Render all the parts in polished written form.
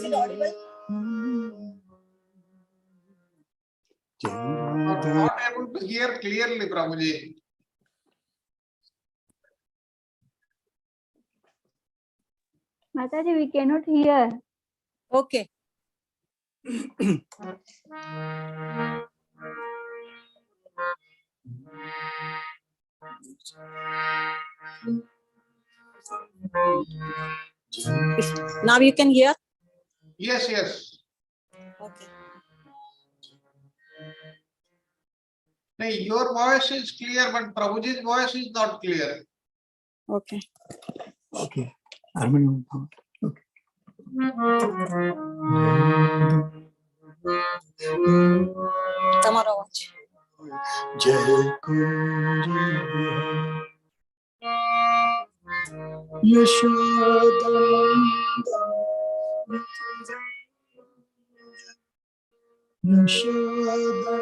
it audible? Not able to hear clearly, Prabhuji. Mataji, we cannot hear. Okay. Now you can hear? Yes, yes. Okay. No, your voice is clear, but Prabhuji's voice is not clear. Okay. Okay. Okay. Tomorrow watch. Jai Kunja Yashoda Yashoda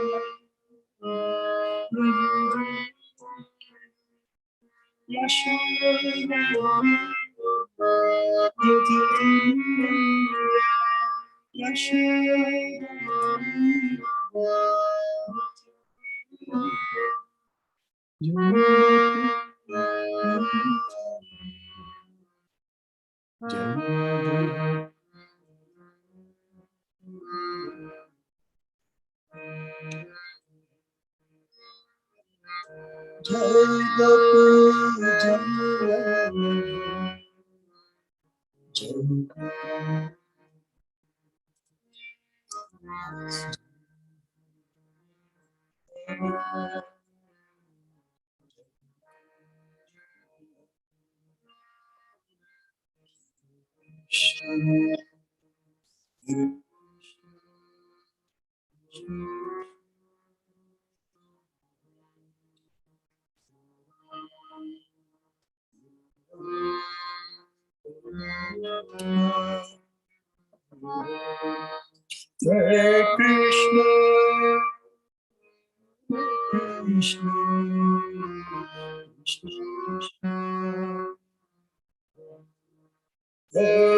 Hare Krishna, Krishna, Krishna, Hare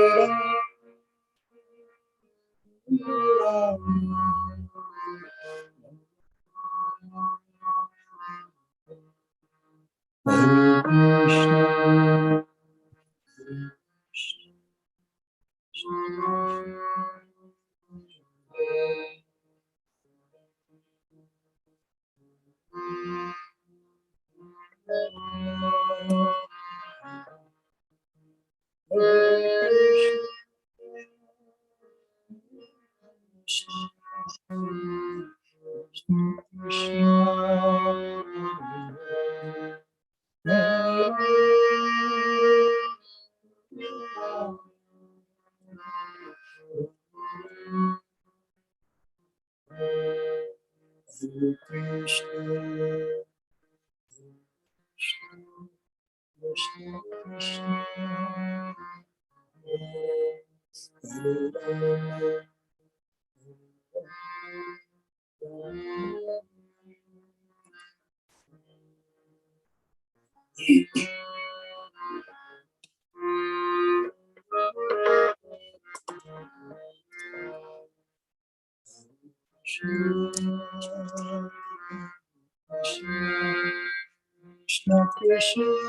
Krishna.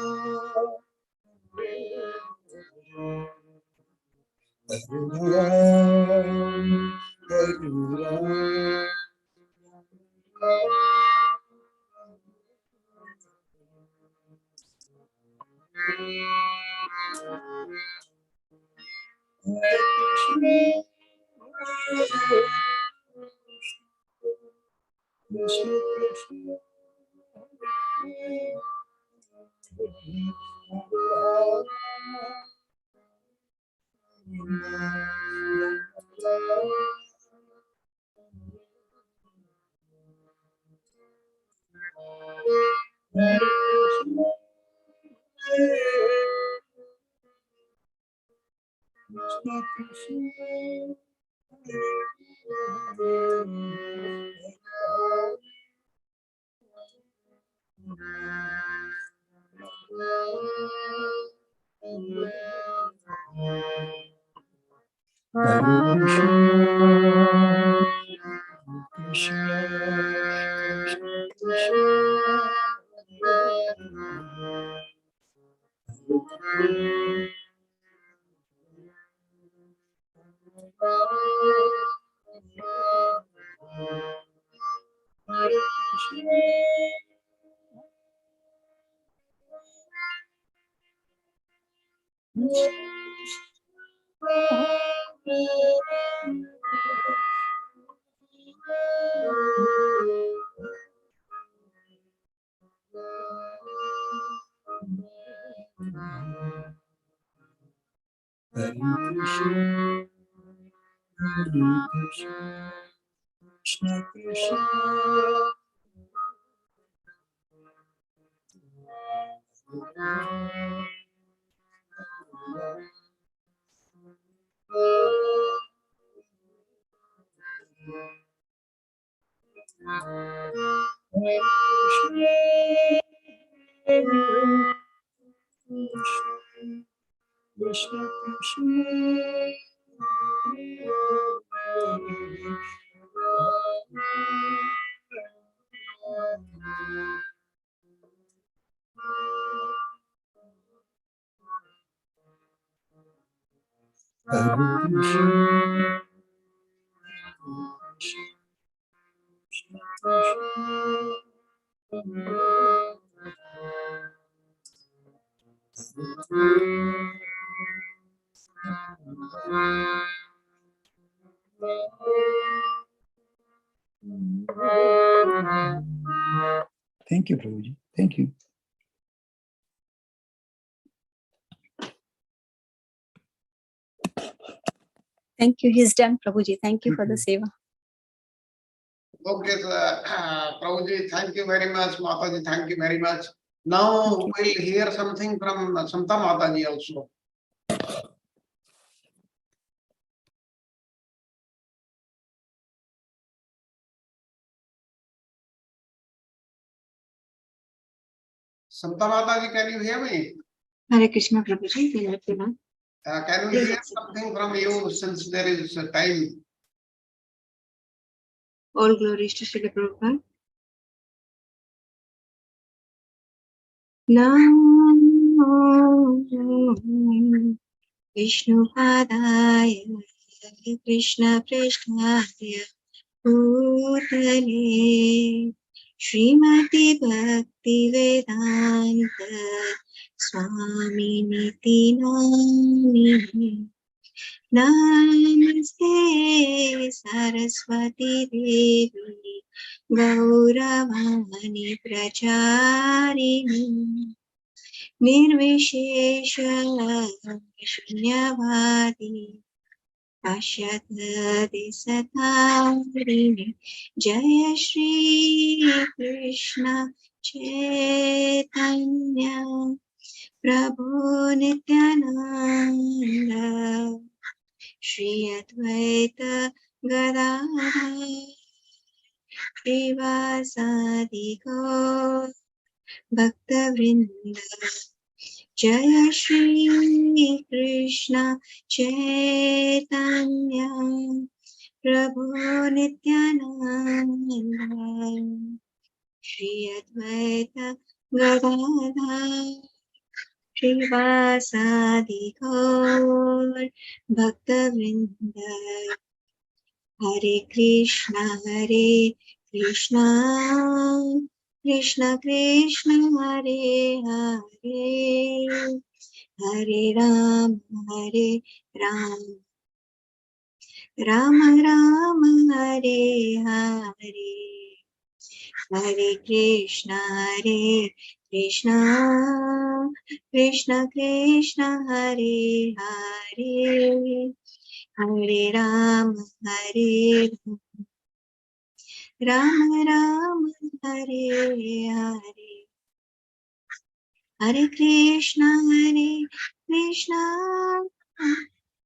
Thank you, Prabhuji. Thank you. Thank you. He's done, Prabhuji. Thank you for the seva. Okay, Prabhuji, thank you very much. Mataji, thank you very much. Now we'll hear something from Samta Mataji also. Samta Mataji, can you hear me? Hare Krishna Prabhuji, Can we hear something from you since there is time? all glories to Srila Prabhupada. Namo Vishnu Padaya Krishna Prashnaya Bhutale Srimati Bhakti Vedanta Swami Niti Namini Namaste Saraswati Devi Gauravani Pracharini Nirvishesha Shunyavadi Ashatadi Satarini Jaya Shri Krishna Chaitanya Prabhu Nityananda Shri Advaita Gadadhar Srivasadi Gaur Bhakta Vrinda Jaya Shri Krishna Chaitanya Prabhu Nityananda Shri Advaita Gadadhar Srivasadi Gaur Bhakta Vrinda Hare Krishna Krishna Krishna Hare Hare Hare Rama Rama Rama Hare Hare Hare Krishna Krishna Krishna Hare Hare Hare Rama Rama Rama Hare Hare Hare Krishna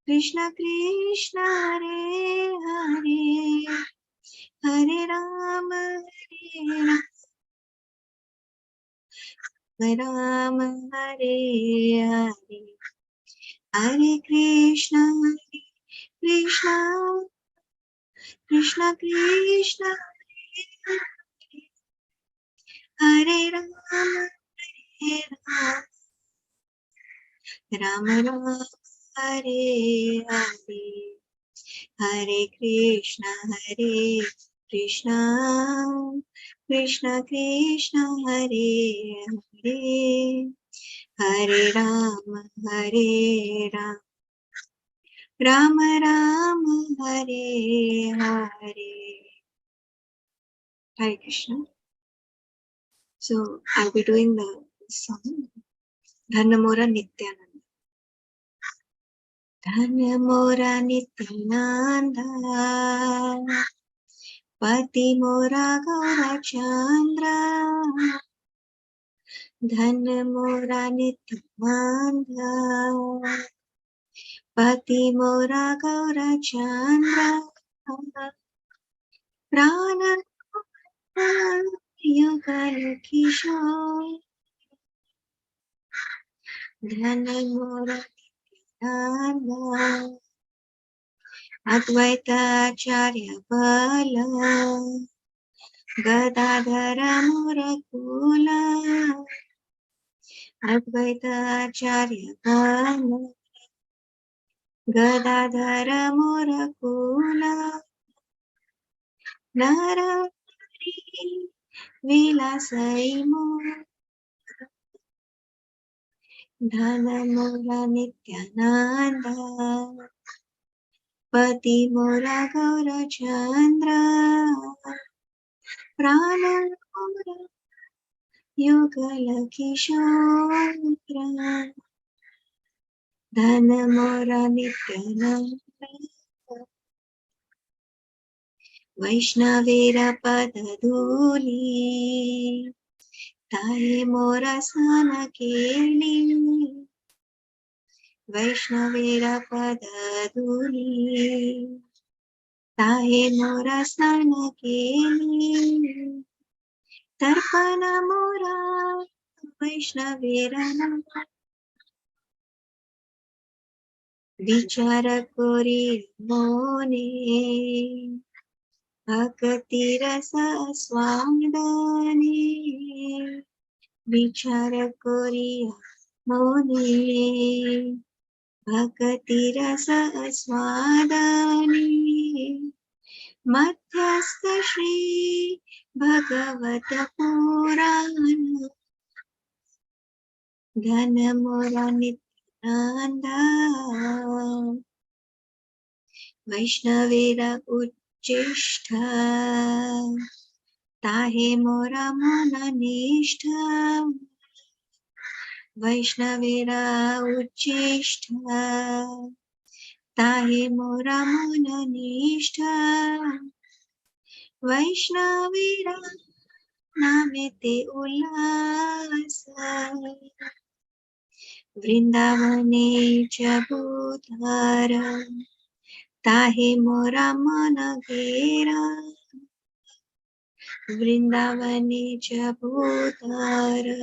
Krishna Krishna Hare Hare, Hare Rama Hare Rama, Hare Hare, Hare Krishna Krishna Krishna Krishna Hare Rama Hare Rama, Rama Rama Hare Hare, Hare Krishna Krishna Krishna Hare Hare, Hare Rama Rama Rama Hare Hare. Hare Krishna. So I'll be doing the song Dhanamora Nityananda. Dhanamora Nityananda, Pati Mora Gaura Chandra. Dhanamora Nityananda, Pati Mora Gaura Chandra. Prana Yugal Kishore, Dhanamora Nityananda, Advaita Acharya Bala, Gadadhara Murakula, Advaita Acharya Bala, Gadadhara Murakula, Narari Vilasai Mura, Dhanamura Nityananda, Pati Mura Gaura Chandra, Prana Mura Yugala Kishora, Dhanamura Nityananda, Vaishnavira Padaduli, Tahe Mora Sana Keli, Vaishnavira Padaduli, Tahe Mora Sana Keli, Tarpana Mora Vaishnavira Vichara Kori Mone, Bhakti Rasa Swadane, Vichara Kori Mone, Bhakti Rasa Swadane, Madhyastha Shri Bhagavata Purana, Dhanamura Nityananda, Vaishnavira Uchishta, Tahe Mora Mana Nishtha, Vaishnavira Uchishta, Tahe Mora Mana Nishtha, Vaishnavira Namete Ulasa, Vrindavane Chabudhara, Tahe Mora Mana Ghera, Vrindavane Chabudhara,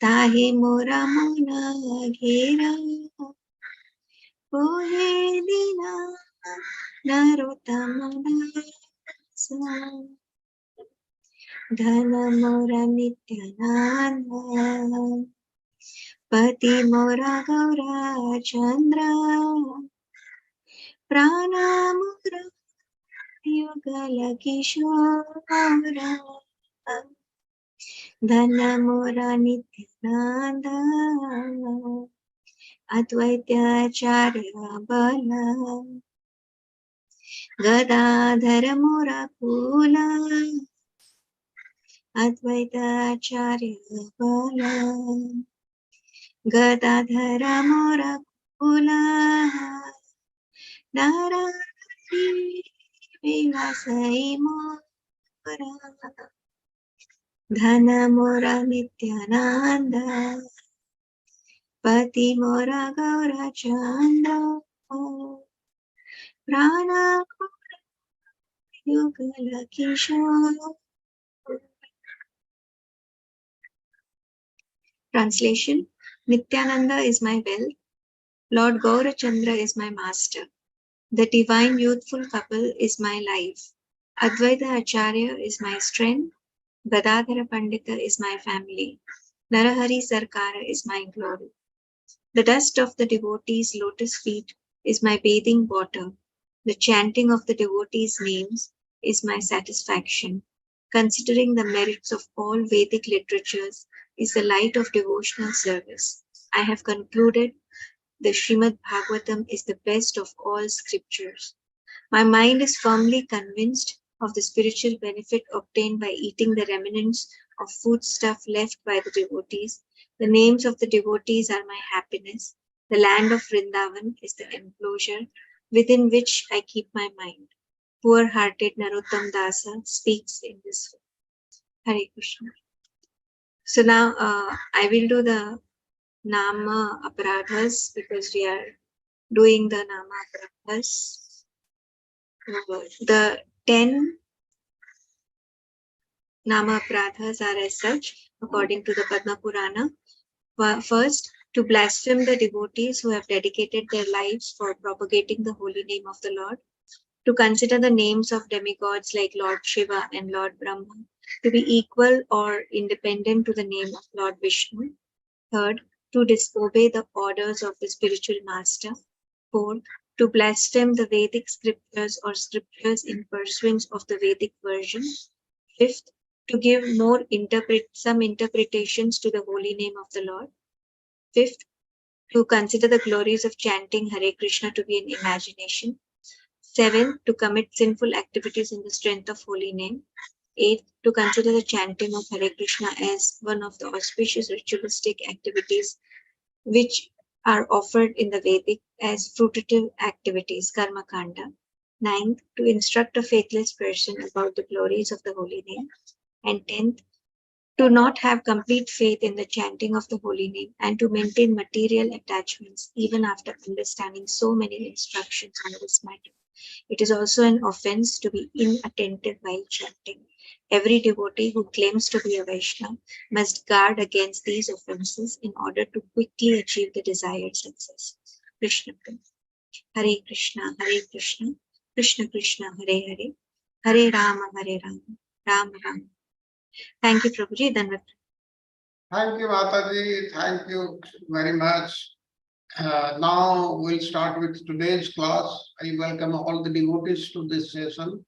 Tahe Mora Mana Ghera, Pohe Dina Narottama Dasa, Dhanamora Nityananda, Pati Mora Gaura Chandra, Prana Mudra Yugala Kishora, Dhanamora Nityananda, Advaita Acharya Bala, Gadadhara Murakula, Advaita Acharya Bala, Gadadhara Murakula, Narari Vilasai Mora, Dhanamora Nityananda, Pati Mora Gaura Chandra, Prana Kishore. Translation: Nityananda is my wealth, Lord Gaurachandra is my master, the divine youthful couple is my life, Advaita Acharya is my strength, Gadadhara Pandita is my family, Narahari Sarkara is my glory. The dust of the devotees' lotus feet is my bathing water. The chanting of the devotees' names is my satisfaction. Considering the merits of all Vedic literatures is the light of devotional service. I have concluded the Srimad Bhagavatam is the best of all scriptures. My mind is firmly convinced of the spiritual benefit obtained by eating the remnants of foodstuff left by the devotees. The names of the devotees are my happiness. The land of Vrindavan is the enclosure within which I keep my mind. Poor-hearted Narottam Dasa speaks in this way. Hare Krishna. So now I will do the Nama Aparadhas because we are doing the Nama Aparadhas. The 10 Nama Aparadhas are as such, according to the Padma Purana. First, to blaspheme the devotees who have dedicated their lives for propagating the holy name of the Lord. To consider the names of demigods like Lord Shiva and Lord Brahma to be equal or independent to the name of Lord Vishnu. Third, to disobey the orders of the spiritual master. Fourth, to blaspheme the Vedic scriptures or scriptures in pursuance of the Vedic version. Fifth, to give some interpretations to the holy name of the Lord. Fifth, to consider the glories of chanting Hare Krishna to be an imagination. Seventh, to commit sinful activities in the strength of holy name. Eighth, to consider the chanting of Hare Krishna as one of the auspicious ritualistic activities which are offered in the Vedic as fruitive activities, karma kanda. Ninth, to instruct a faithless person about the glories of the holy name. And 10th, to not have complete faith in the chanting of the holy name and to maintain material attachments even after understanding so many instructions on this matter. It is also an offense to be inattentive while chanting. Every devotee who claims to be a Vaishnava must guard against these offenses in order to quickly achieve the desired success. Krishna Hare Krishna, Hare Krishna, Krishna Krishna, Hare Hare, Hare Rama, Rama Rama. Thank you, Prabhuji. Thank you, Mataji. Thank you very much. Now we'll start with today's class. I welcome all the devotees to this session.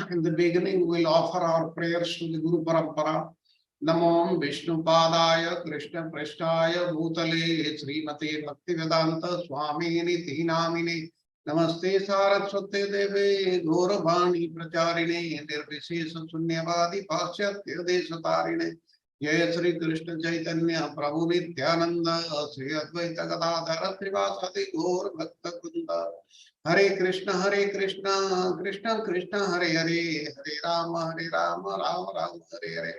In the beginning, we'll offer our prayers to the Guru Parampara. Namo Vishnu Padaya Krishna Prasthaya Bhutale Srimate Bhaktivedanta Swami Niti Namine Namaste Saraswate Deve Gauravani Pracharine Nirvishesha Sunyavadi Paschatya Desatarine Jai Sri Krishna Chaitanya Prabhu Nityananda Sri Advaita Gadadhara Srivasadi Gaur Bhakta Kunda Hare Krishna, Krishna Krishna, Hare Hare, Hare Rama, Rama Rama, Hare Hare.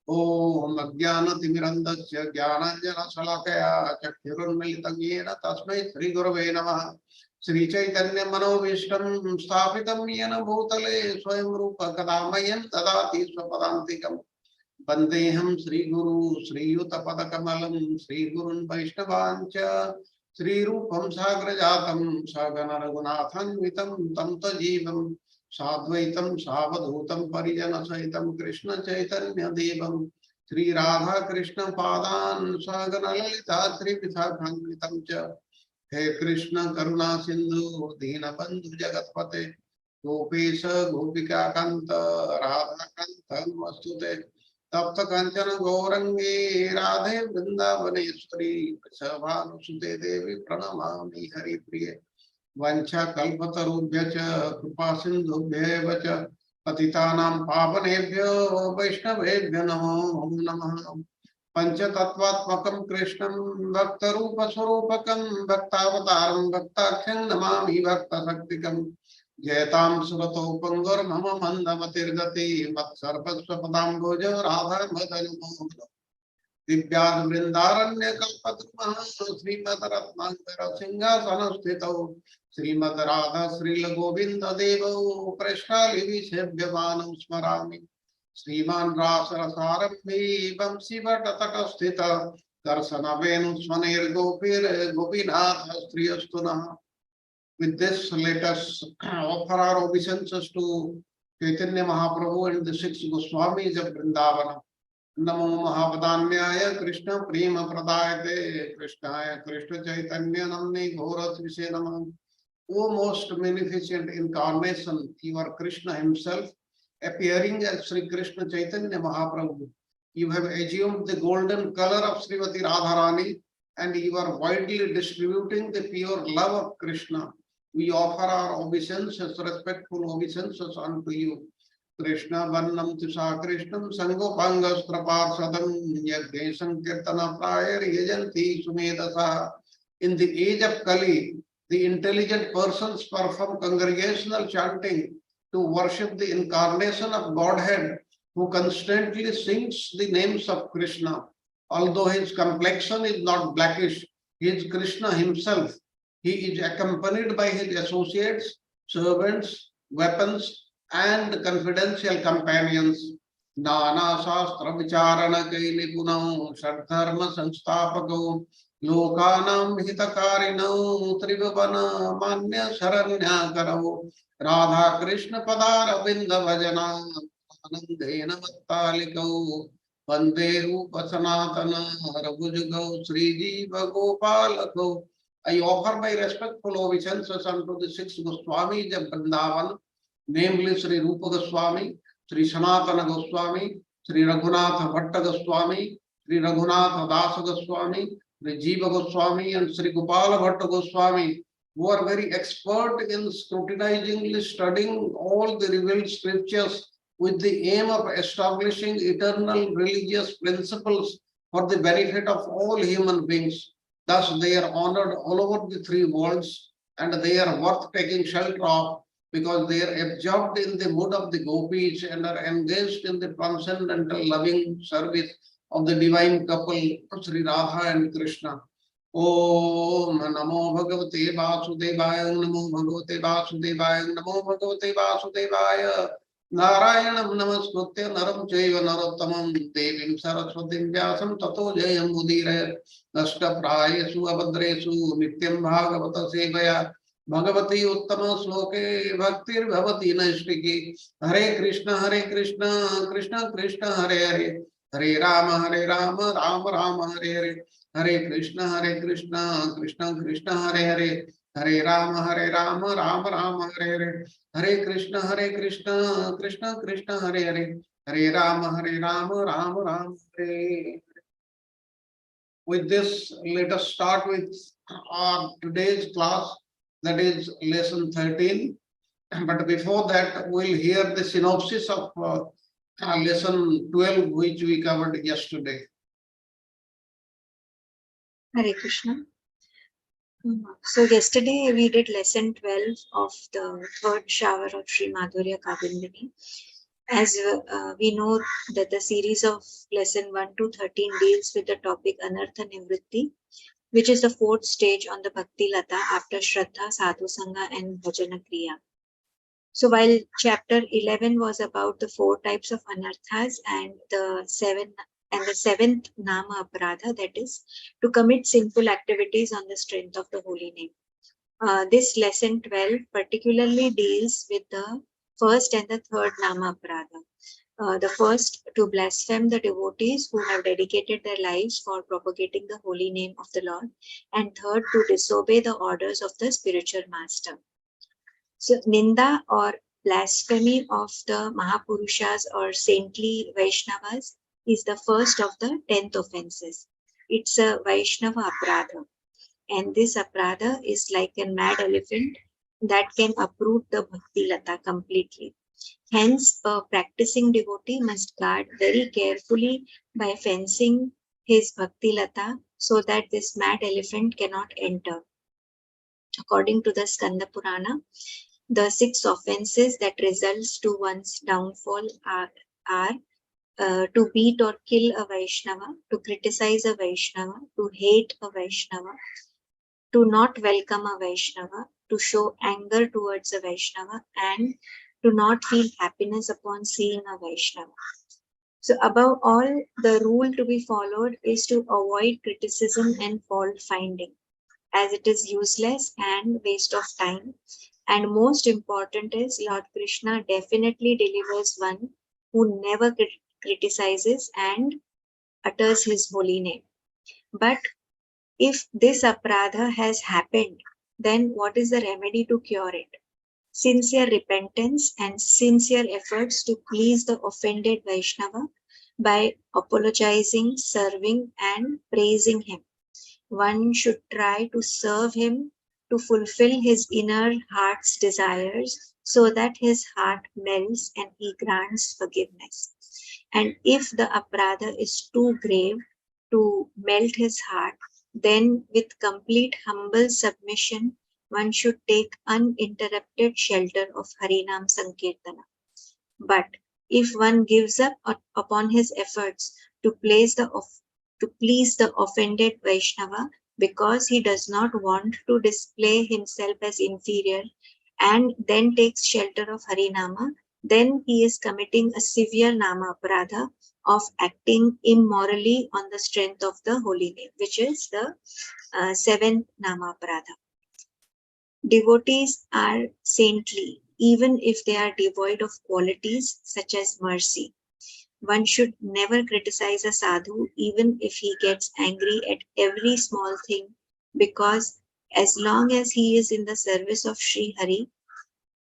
Om Ajnanatimirandasya Jnananjana Salakaya Chakshurunmilitam Yena Tasmai Sri Gurave Namah Sri Chaitanya Manovishtam Sthapitam Yena Bhutale Swayam Rupa Kadamayan Tadati Swapadantikam Vandeham Sri Guru Sri Yuta Padakamalam Sri Gurun Vaishnavancha Sri Rupam Sagrajatam Sagana Raghunathan Vitam Tamta Jivam Sadvaitam Savadhutam Parijana Saitam Krishna Chaitanya Devam Sri Radha Krishna Padan Sagana Lalita Sri Vithakanvitam Cha He Krishna Karuna Sindhu Dina Bandhu Jagatpate Gopesha Gopika Kanta Radha Kanta Mastute तप्त कंचन गौरंगे राधे वृंदावनेश्वरी वृषभानुसुते देवी प्रणमामि हरिप्रिये वंशा कल्पतरुभ्यश्च कृपा सिन्धुभ्येव च पतितानां पावनेभ्यो वैष्णवेभ्यो नमो नमः पंचतत्त्वात्मकं कृष्णं भक्तरूपस्वरूपकं भक्तावतारं भक्ताख्यं नमामि भक्तशक्तिकम् जयतां सुरतो पंगुर्मम मंदमतिर्गति मत्सर्वस्वपदाम्बुज राधा मदन दिव्याद वृंदारण्य कल्पद्रुमः श्रीमद रत्नाकर सिंहासन स्थितौ श्रीमद राधा श्रील गोविंद देवौ कृष्णालिवि सेव्यमानं स्मरामि श्रीमान रासरसारम्भी वंशी वटतट स्थित दर्शन वेणु स्वनिर्गोपीर गोपीनाथ स्त्रियस्तु नः. With this, let us offer our obeisances to Chaitanya Mahaprabhu and the six Goswamis of Vrindavana. Namo Mahavadanyaya Krishna Prema Pradayate Krishnaya Krishna Chaitanya Namni Ghorat Vise Namah. O most beneficent incarnation, you are Krishna himself, appearing as Sri Krishna Chaitanya Mahaprabhu. You have assumed the golden color of Srimati Radharani and you are widely distributing the pure love of Krishna. We offer our obeisances, respectful obeisances unto you. Krishna Vannam Tisa Krishnam Sangopangas Praparsadam Yagye Sankirtana Prayar Yajanti Sumedasa. In the age of Kali, the intelligent persons perform congregational chanting to worship the incarnation of Godhead, who constantly sings the names of Krishna. Although his complexion is not blackish, he is Krishna himself. He is accompanied by his associates, servants, weapons, and confidential companions. Nana Shastra Vicharana Kaili Punam Shadharma Sanstapako Lokanam Hitakarinam Trivavana Manya Sharanya Karao Radha Krishna Padara Vinda Vajana Anandena Mattalikau Vande Rupa Sanatana Rabujugau Sri Jiva Gopalakau. I offer my respectful obeisances unto the six Goswamis of Vrindavan, namely Sri Rupa Goswami, Sri Sanatana Goswami, Sri Raghunatha Bhatta Goswami, Sri Raghunatha Dasa Goswami, Sri Jiva Goswami, and Sri Gopala Bhatta Goswami, who are very expert in scrutinizingly studying all the revealed scriptures with the aim of establishing eternal religious principles for the benefit of all human beings. Thus, they are honored all over the three worlds and they are worth taking shelter of because they are absorbed in the mood of the gopis and are engaged in the transcendental loving service of the divine couple, Sri Radha and Krishna. Om Namo Bhagavate Vasudevaya, Namo Bhagavate Vasudevaya, Namo Bhagavate Vasudevaya. Narayanam Namaskritya Naram Chaiva Narottamam Devim Saraswatim Vyasam Tato Jayam Mudire Nashtaprayesu Abhadresu Nityam Bhagavata Sevaya Bhagavati Uttama Sloke Bhaktir Bhavati Nashtiki Hare Krishna Krishna Krishna Hare Hare Hare Rama Rama Rama Hare Hare Hare Krishna Krishna Krishna Hare Hare Hare Rama Rama Hare Hare Hare Krishna Krishna Krishna Hare Hare Hare Rama Rama Hare. With this, let us start with our today's class, that is lesson 13. But before that, we'll hear the synopsis of lesson 12, which we covered yesterday. Hare Krishna. So yesterday we did lesson 12 of the third shower of Sri Madhurya Kadambini. As we know that the series of lesson 1 to 13 deals with the topic Anartha Nivritti, which is the fourth stage on the Bhakti Lata after Shraddha, Sadhu Sangha and Bhajana Kriya. So while chapter 11 was about the four types of anarthas and the seventh Nama Aparadha, that is to commit sinful activities on the strength of the holy name. This lesson 12 particularly deals with the first and the third Nama Aparadha. The first, to blaspheme the devotees who have dedicated their lives for propagating the holy name of the Lord, and third, to disobey the orders of the spiritual master. So Ninda or blasphemy of the Mahapurushas or saintly Vaishnavas is the first of the 10th offenses. It's a Vaishnava Aparadha. And this Aparadha is like a mad elephant that can uproot the Bhakti Lata completely. Hence, a practicing devotee must guard very carefully by fencing his Bhakti Lata so that this mad elephant cannot enter. According to the Skanda Purana, the 6 offenses that results to one's downfall are to beat or kill a Vaishnava, to criticize a Vaishnava, to hate a Vaishnava, to not welcome a Vaishnava, to show anger towards a Vaishnava, and to not feel happiness upon seeing a Vaishnava. So above all, the rule to be followed is to avoid criticism and fault finding, as it is useless and waste of time. And most important is Lord Krishna definitely delivers one who never criticizes and utters his holy name. But if this aparadha has happened, then what is the remedy to cure it? Sincere repentance and sincere efforts to please the offended Vaishnava by apologizing, serving, and praising him. One should try to serve him to fulfill his inner heart's desires so that his heart melts and he grants forgiveness. And if the aparadha is too grave to melt his heart, then with complete humble submission, one should take uninterrupted shelter of Harinam Sankirtana. But if one gives up upon his efforts to please the offended Vaishnava because he does not want to display himself as inferior and then takes shelter of Harinama, then he is committing a severe Nama Aparadha of acting immorally on the strength of the holy name, which is the seventh Nama Aparadha. Devotees are saintly, even if they are devoid of qualities such as mercy. One should never criticize a sadhu, even if he gets angry at every small thing, because as long as he is in the service of Sri Hari,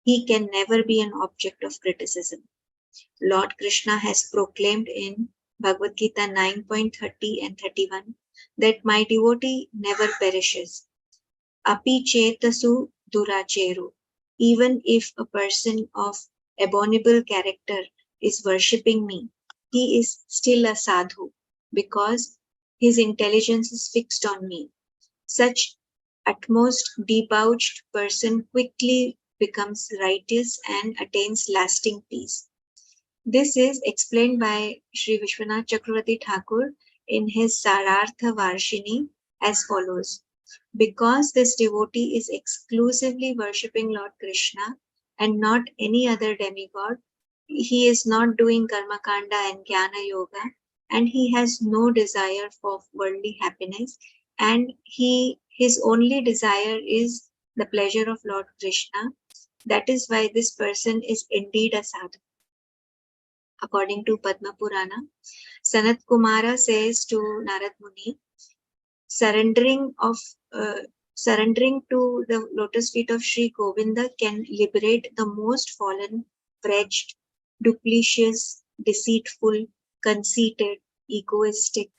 he can never be an object of criticism. Lord Krishna has proclaimed in Bhagavad Gita 9.30 and 31 that my devotee never perishes. Api chetasu duracheru. Even if a person of abominable character is worshipping me, he is still a sadhu because his intelligence is fixed on me. Such utmost debauched person quickly becomes righteous and attains lasting peace. This is explained by Sri Vishwanath Chakravarti Thakur in his Sarartha Varshini as follows. Because this devotee is exclusively worshipping Lord Krishna and not any other demigod, he is not doing Karma Kanda and Jnana Yoga, and he has no desire for worldly happiness, and his only desire is the pleasure of Lord Krishna. That is why this person is indeed a sadhu. According to Padma Purana, Sanat Kumara says to Narad Muni, surrendering to the lotus feet of Sri Govinda can liberate the most fallen, wretched, duplicitous, deceitful, conceited, egoistic,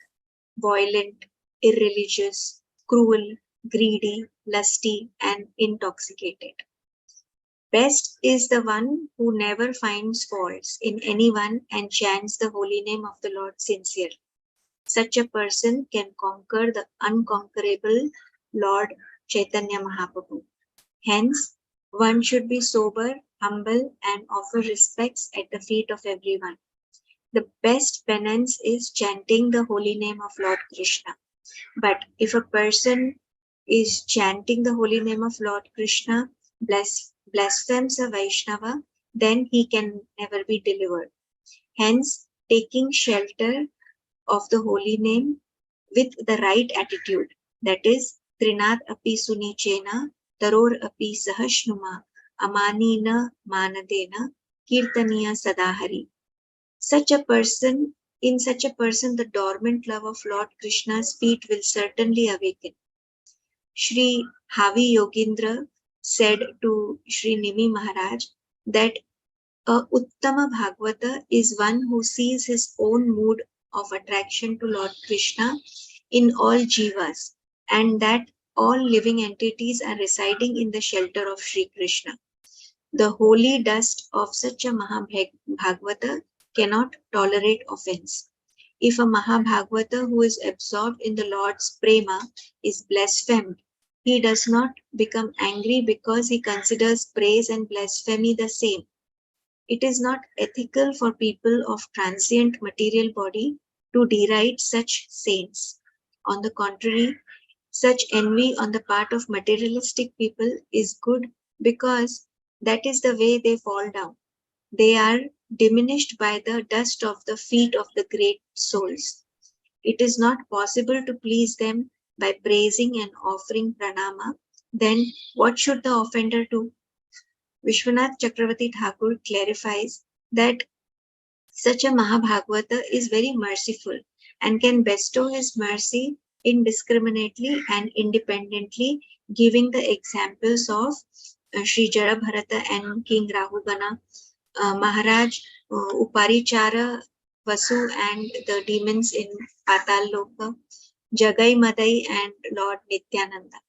violent, irreligious, cruel, greedy, lusty, and intoxicated. Best is the one who never finds faults in anyone and chants the holy name of the Lord sincerely. Such a person can conquer the unconquerable Lord Chaitanya Mahaprabhu. Hence, one should be sober, humble, and offer respects at the feet of everyone. The best penance is chanting the holy name of Lord Krishna. But if a person is chanting the holy name of Lord Krishna, blasphemes a Vaishnava, then he can never be delivered. Hence, taking shelter of the holy name with the right attitude, that is, Trinat api sunichena, taror api sahashnuma, amanina manadena, kirtaniya sadahari. In such a person, the dormant love of Lord Krishna's feet will certainly awaken. Sri Havi Yogindra said to Sri Nimi Maharaj that a Uttama Bhagavata is one who sees his own mood of attraction to Lord Krishna in all jivas, and that all living entities are residing in the shelter of Sri Krishna. The holy dust of such a Mahabhagavata cannot tolerate offense. If a Mahabhagavata who is absorbed in the Lord's prema is blasphemed, he does not become angry because he considers praise and blasphemy the same. It is not ethical for people of transient material body to deride such saints. On the contrary, such envy on the part of materialistic people is good because that is the way they fall down. They are diminished by the dust of the feet of the great souls. It is not possible to please them by praising and offering pranama. Then what should the offender do? Vishwanath Chakravarti Thakur clarifies that such a Mahabhagavata is very merciful and can bestow his mercy indiscriminately and independently, giving the examples of Sri Jarabharata and King Rahugana, Maharaj Uparichara Vasu and the demons in Patal Loka, Jagai Madai and Lord Nityananda.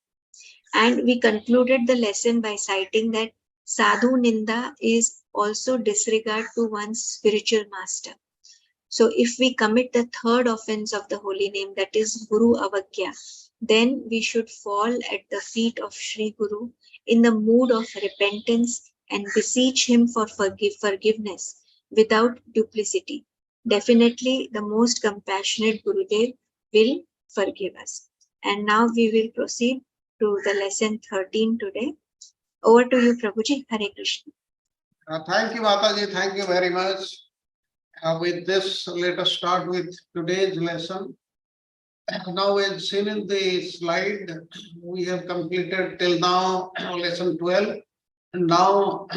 And we concluded the lesson by citing that Sadhu Ninda is also disregard to one's spiritual master. So if we commit the third offense of the holy name, that is Guru Avagya, then we should fall at the feet of Sri Guru in the mood of repentance and beseech him for forgiveness without duplicity. Definitely the most compassionate Gurudev will forgive us. And now we will proceed to the lesson 13 today. Over to you, Prabhuji. Hare Krishna. Thank you, Mataji. Thank you very much. With this, let us start with today's lesson. Now, as seen in the slide, we have completed till now lesson 12. And now,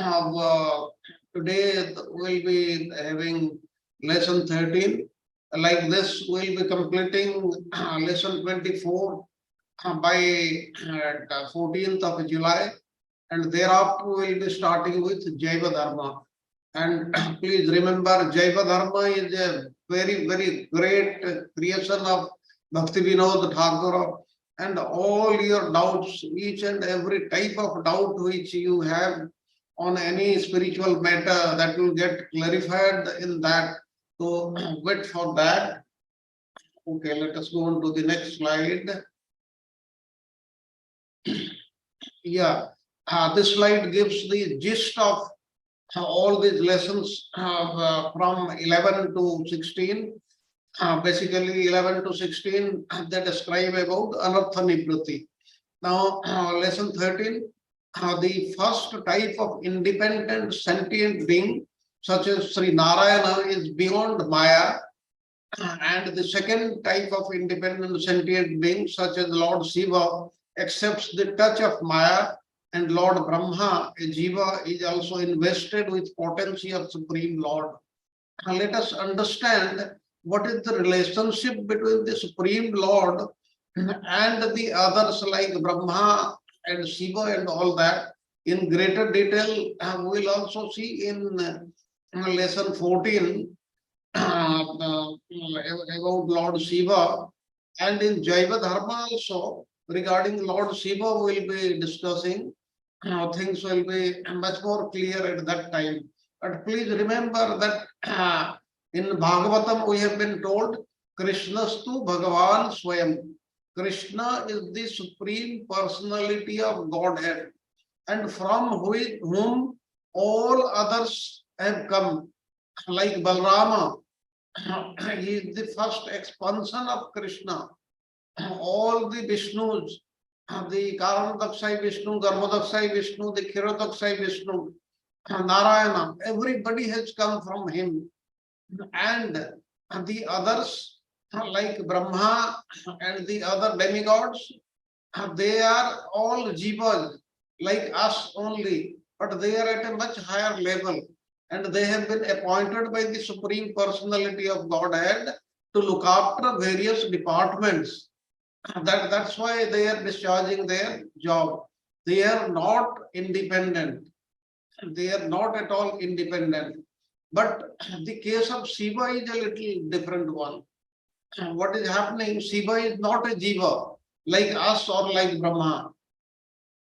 today we'll be having lesson 13. Like this, we'll be completing lesson 24 by 14th of July. And thereafter, we'll be starting with Jaiva Dharma. And please remember, Jaiva Dharma is a very, very great creation of Bhakti Vinod Thakur. And all your doubts, each and every type of doubt which you have on any spiritual matter, that will get clarified in that. So wait for that. Okay, let us go on to the next slide. Yeah, this slide gives the gist of all these lessons from 11 to 16. Basically 11 to 16, they describe about Anartha Nivriti. Now, lesson 13, the first type of independent sentient being, such as Sri Narayana, is beyond Maya. And the second type of independent sentient being, such as Lord Shiva, accepts the touch of Maya, and Lord Brahma, a Jiva, is also invested with potency of Supreme Lord. Let us understand what is the relationship between the Supreme Lord and the others like Brahma and Shiva and all that. In greater detail, we will also see in lesson 14 about Lord Shiva, and in Jaiva Dharma also regarding Lord Shiva we will be discussing. Things will be much more clear at that time. But please remember that in Bhagavatam we have been told Krishnastu Bhagavan Swayam. Krishna is the supreme personality of Godhead, and from whom all others have come. Like Balrama, he is the first expansion of Krishna. All the Vishnus, the Karanadaksai Vishnu, Garmadaksai Vishnu, the Kiradaksai Vishnu, Narayana, everybody has come from him. And the others, like Brahma and the other demigods, they are all jivas, like us only, but they are at a much higher level. And they have been appointed by the Supreme Personality of Godhead to look after various departments. That's why they are discharging their job. They are not independent. They are not at all independent. But the case of Shiva is a little different one. What is happening? Shiva is not a jiva like us or like Brahma.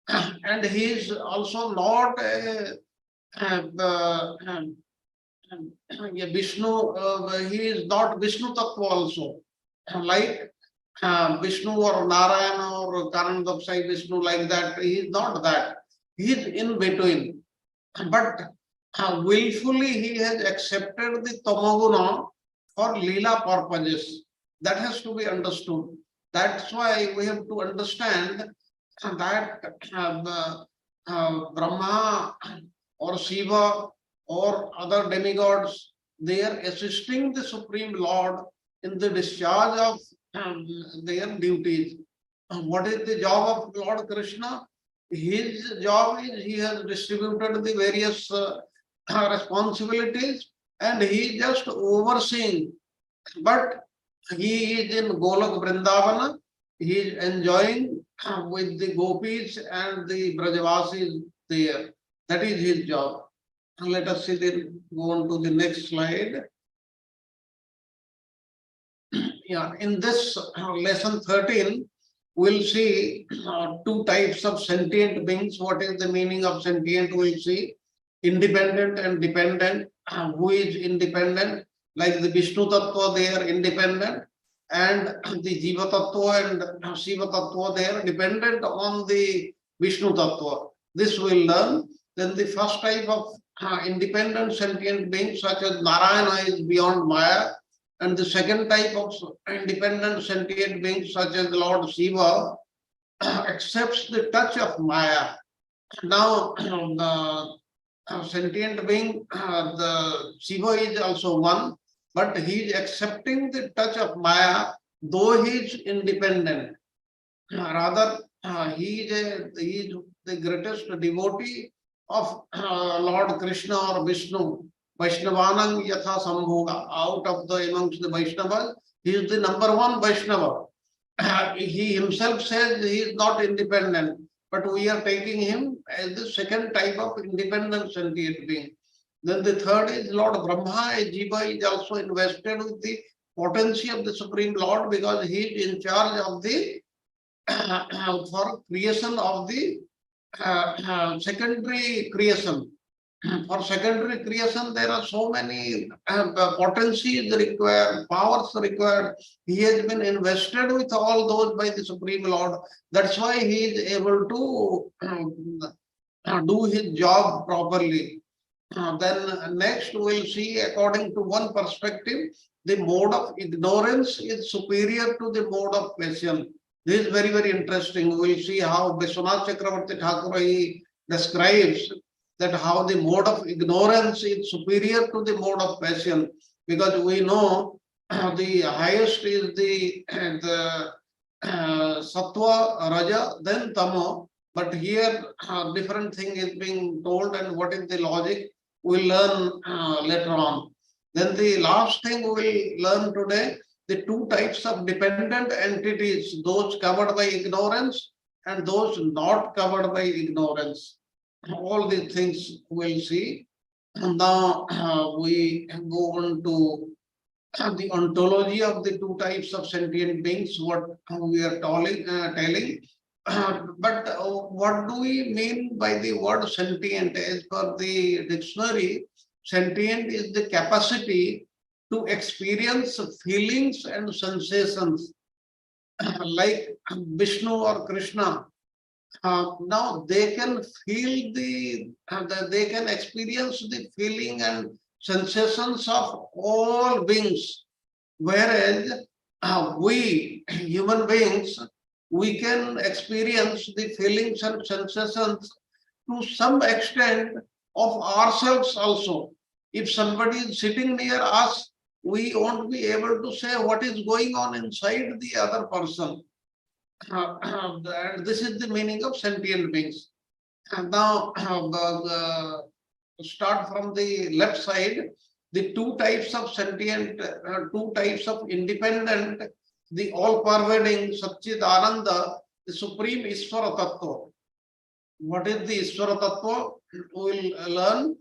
And he is also not a Vishnu, he is not Vishnu Tattva also. Like Vishnu or Narayana or Karanadaksai Vishnu, like that. He is not that. He is in between. But willfully he has accepted the tamoguna for lila purposes. That has to be understood. That's why we have to understand that Brahma or Shiva or other demigods, they are assisting the Supreme Lord in the discharge of their duties. What is the job of Lord Krishna? His job is he has distributed the various responsibilities and he just overseeing. But he is in Golak Vrindavana, he is enjoying with the gopis and the Brajavasis there. That is his job. Let us see then go on to the next slide. Yeah, in this lesson 13, we'll see two types of sentient beings. What is the meaning of sentient? We'll see independent and dependent. Who is independent? Like the Vishnu Tattva, they are independent, and the Jiva Tattva and Shiva Tattva, they are dependent on the Vishnu Tattva. This we'll learn. Then the first type of independent sentient beings, such as Narayana, is beyond Maya. And the second type of independent sentient beings, such as Lord Shiva, accepts the touch of Maya. Now, the sentient being, the Shiva is also one, but he is accepting the touch of Maya, though he is independent. Rather, he is the greatest devotee of Lord Krishna or Vishnu. Vaishnavanam yatha sambhoga. Out of the amongst the Vaishnavas, he is the number one Vaishnava. He himself says he is not independent, but we are taking him as the second type of independent sentient being. Then the third is Lord Brahma. A Jiva is also invested with the potency of the Supreme Lord because he is in charge of the for creation of the secondary creation. For secondary creation, there are so many potencies required, powers required. He has been invested with all those by the Supreme Lord. That's why he is able to do his job properly. Then next we'll see, according to one perspective, the mode of ignorance is superior to the mode of passion. This is very, very interesting. We'll see how Vishwanath Chakravarti Thakur he describes that how the mode of ignorance is superior to the mode of passion, because we know the highest is the sattva, raja, then tamo, but here different thing is being told, and what is the logic we'll learn later on. Then the last thing we will learn today, the two types of dependent entities, those covered by ignorance and those not covered by ignorance. All these things we'll see. And now we go on to the ontology of the two types of sentient beings, what we are telling. But what do we mean by the word sentient? As per the dictionary, sentient is the capacity to experience feelings and sensations like Vishnu or Krishna. Now they can feel they can experience the feeling and sensations of all beings, whereas we human beings, we can experience the feelings and sensations to some extent of ourselves also. If somebody is sitting near us, we won't be able to say what is going on inside the other person. And this is the meaning of sentient beings. And now, start from the left side, the two types of sentient, two types of independent, the all-pervading Satchid Ananda, the supreme Isvara Tattva. What is the Isvara Tattva? We will learn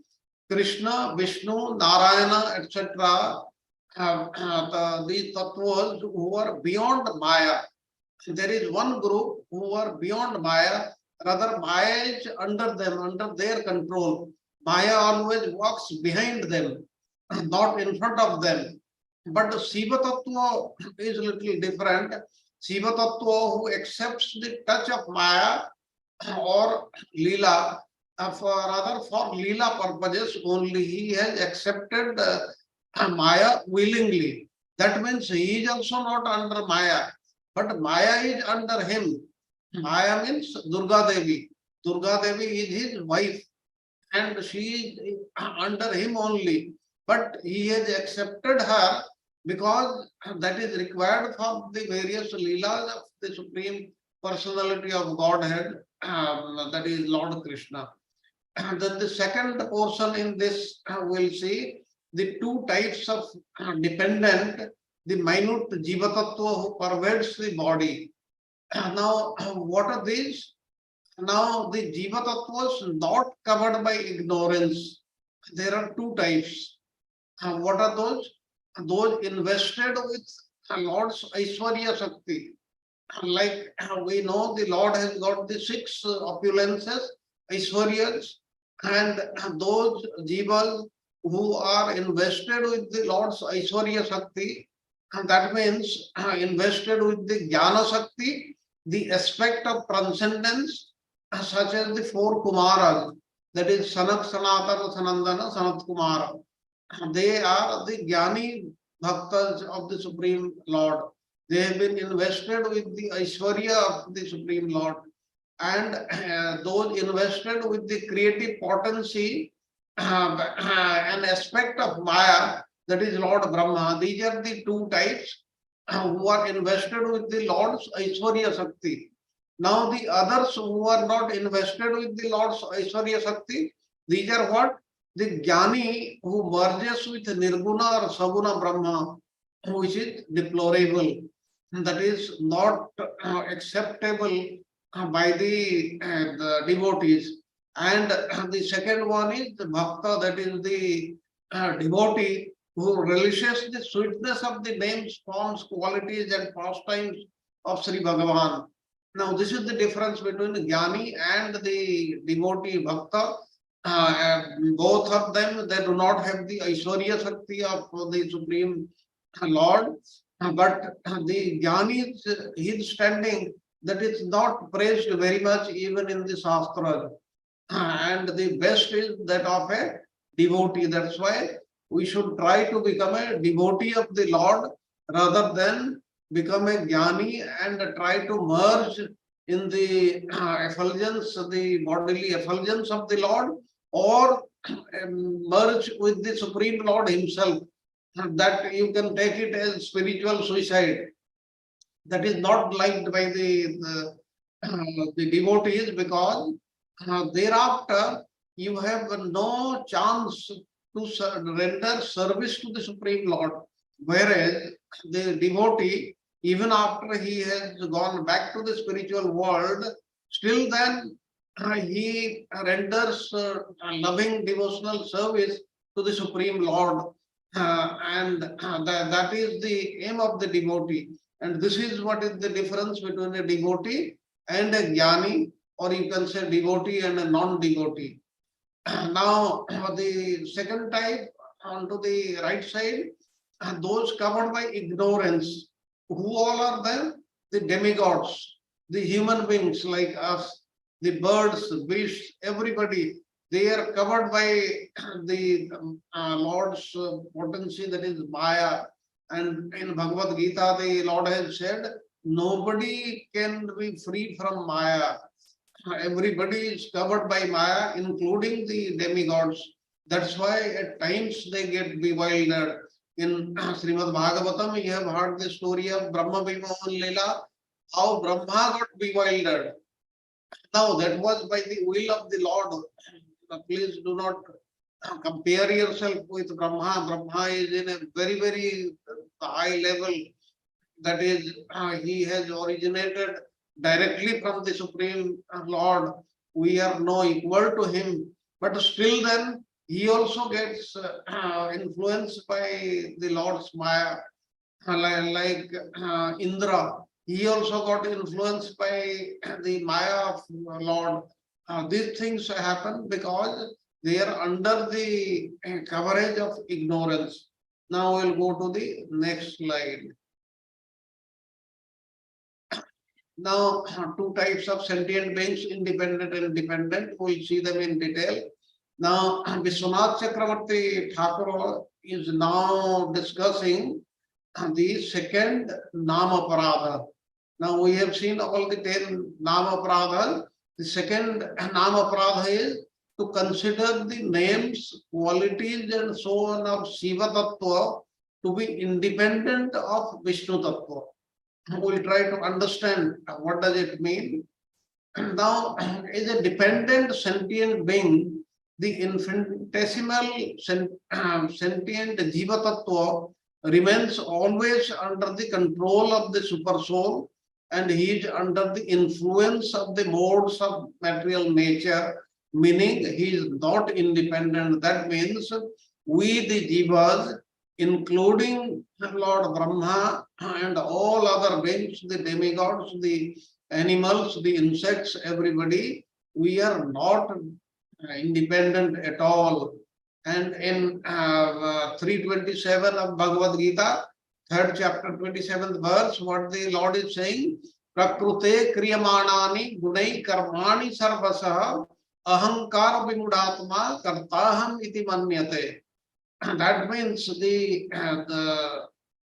Krishna, Vishnu, Narayana, etc. The tattvas who are beyond Maya. There is one group who are beyond Maya, rather Maya is under them, under their control. Maya always walks behind them, not in front of them. But the Shiva Tattva is a little different. Shiva Tattva who accepts the touch of Maya or Leela, for Leela purposes only, he has accepted Maya willingly. That means he is also not under Maya, but Maya is under him. Maya means Durga Devi. Durga Devi is his wife, and she is under him only. But he has accepted her because that is required for the various Leelas of the Supreme Personality of Godhead, that is Lord Krishna. Then the second portion in this we'll see the two types of dependent, the minute Jiva Tattva who pervades the body. Now, what are these? Now, the Jiva Tattvas not covered by ignorance. There are two types. What are those? Those invested with Lord's Aishwarya Shakti. Like we know, the Lord has got the six opulences, Aishwaryas, and those jivas who are invested with the Lord's Aishwarya Shakti, and that means invested with the Jnana Shakti, the aspect of transcendence, such as the four Kumaras, that is Sanak, Sanatana, Sanandana, Sanat Kumara. They are the Jnani Bhaktas of the Supreme Lord. They have been invested with the Aishwarya of the Supreme Lord, and those invested with the creative potency, an aspect of Maya, that is Lord Brahma. These are the two types who are invested with the Lord's Aishwarya Shakti. Now the others who are not invested with the Lord's Aishwarya Shakti, these are what? The Jnani who merges with Nirguna or Saguna Brahma, which is deplorable. That is not acceptable by the devotees. And the second one is the Bhakta, that is the devotee who relishes the sweetness of the names, forms, qualities, and pastimes of Sri Bhagavan. Now, this is the difference between the Jnani and the devotee Bhakta. Both of them, they do not have the Aishwarya Shakti of the Supreme Lord, but the Jnani, his standing, that is not praised very much even in the Shastras. And the best is that of a devotee. That's why we should try to become a devotee of the Lord rather than become a Jnani and try to merge in the effulgence, the bodily effulgence of the Lord, or merge with the Supreme Lord Himself. That you can take it as spiritual suicide. That is not liked by the devotees, because thereafter you have no chance to render service to the Supreme Lord. Whereas the devotee, even after he has gone back to the spiritual world, still then he renders loving devotional service to the Supreme Lord. And that is the aim of the devotee. And this is what is the difference between a devotee and a jnani, or you can say devotee and a non-devotee. Now, the second type onto the right side, those covered by ignorance. Who all are there? The demigods, the human beings like us, the birds, beasts, everybody. They are covered by the Lord's potency, that is Maya. And in Bhagavad Gita, the Lord has said, nobody can be free from Maya. Everybody is covered by Maya, including the demigods. That's why at times they get bewildered. In Srimad Bhagavatam, you have heard the story of Brahma Vimohan Leela, how Brahma got bewildered. Now, that was by the will of the Lord. Please do not compare yourself with Brahma. Brahma is in a very, very high level. That is, he has originated directly from the Supreme Lord. We are no equal to him. But still then, he also gets influenced by the Lord's Maya. Like Indra, he also got influenced by the Maya of Lord. These things happen because they are under the coverage of ignorance. Now we'll go to the next slide. Now, two types of sentient beings, independent and dependent. We'll see them in detail. Now, Vishwanath Chakravarti Thakur is now discussing the second Nama Paradha. Now, we have seen all the 10 Nama Paradha. The second Nama Paradha is to consider the names, qualities, and so on of Shiva Tattva to be independent of Vishnu Tattva. We'll try to understand what does it mean. Now, as a dependent sentient being, the infinitesimal sentient Jiva Tattva remains always under the control of the super soul, and he is under the influence of the modes of material nature, meaning he is not independent. That means we, the Jivas, including Lord Brahma and all other beings, the demigods, the animals, the insects, everybody, we are not independent at all. And in 327 of Bhagavad Gita, 3rd chapter, 27th verse, what the Lord is saying, Prakrute kriyamanani gunai karmani sarvasaha ahankar vimudatma kartaham iti manyate. That means the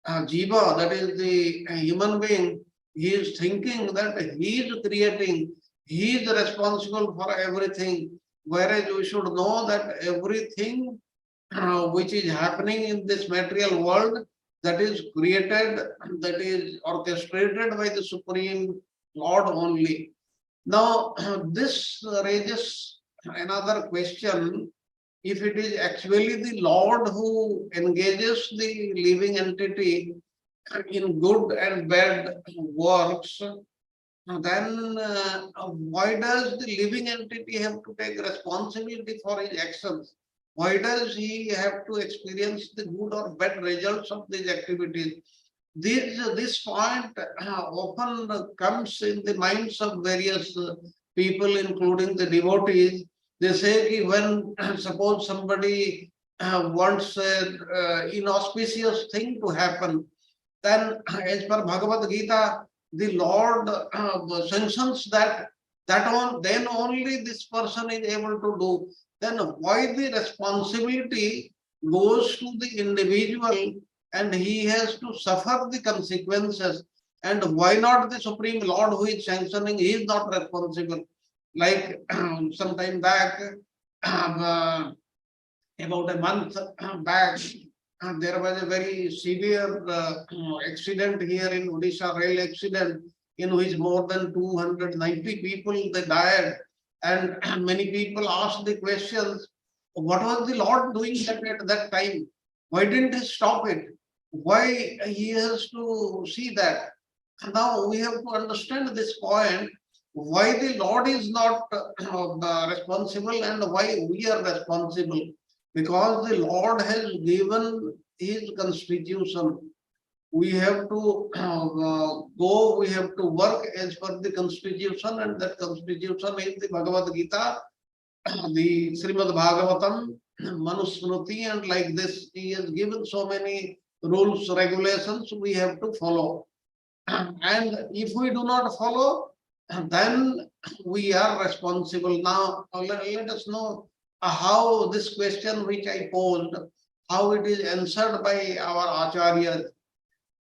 jiva, that is the human being, he is thinking that he is creating, he is responsible for everything. Whereas we should know that everything which is happening in this material world, that is created, that is orchestrated by the Supreme Lord only. Now, this raises another question. If it is actually the Lord who engages the living entity in good and bad works, then why does the living entity have to take responsibility for his actions? Why does he have to experience the good or bad results of these activities? This point often comes in the minds of various people, including the devotees. They say when suppose somebody wants an inauspicious thing to happen, then as per Bhagavad Gita, the Lord sanctions that then only this person is able to do. Then why the responsibility goes to the individual and he has to suffer the consequences? And why not the Supreme Lord who is sanctioning, he is not responsible? Like some time back, about a month back, there was a very severe accident here in Odisha, rail accident, in which more than 290 people they died. And many people asked the questions, what was the Lord doing at that time? Why didn't he stop it? Why he has to see that? Now we have to understand this point, why the Lord is not responsible and why we are responsible. Because the Lord has given his constitution. We have to go, we have to work as per the constitution, and that constitution is the Bhagavad Gita, the Srimad Bhagavatam, Manusmriti, and like this, he has given so many rules, regulations we have to follow. And if we do not follow, then we are responsible. Now, let us know how this question which I posed, how it is answered by our acharyas.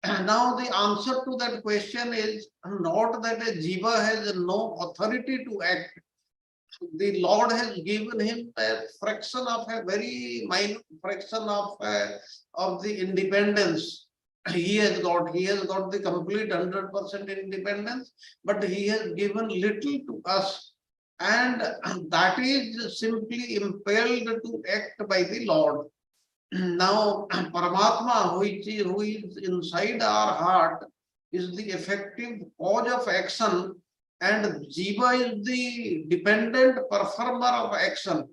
Now the answer to that question is not that a jiva has no authority to act. The Lord has given him a fraction of a very minor fraction of the independence. He has got the complete 100% independence, but he has given little to us, and that is simply impelled to act by the Lord. Now, Paramatma, who is inside our heart, is the effective cause of action, and Jiva is the dependent performer of action.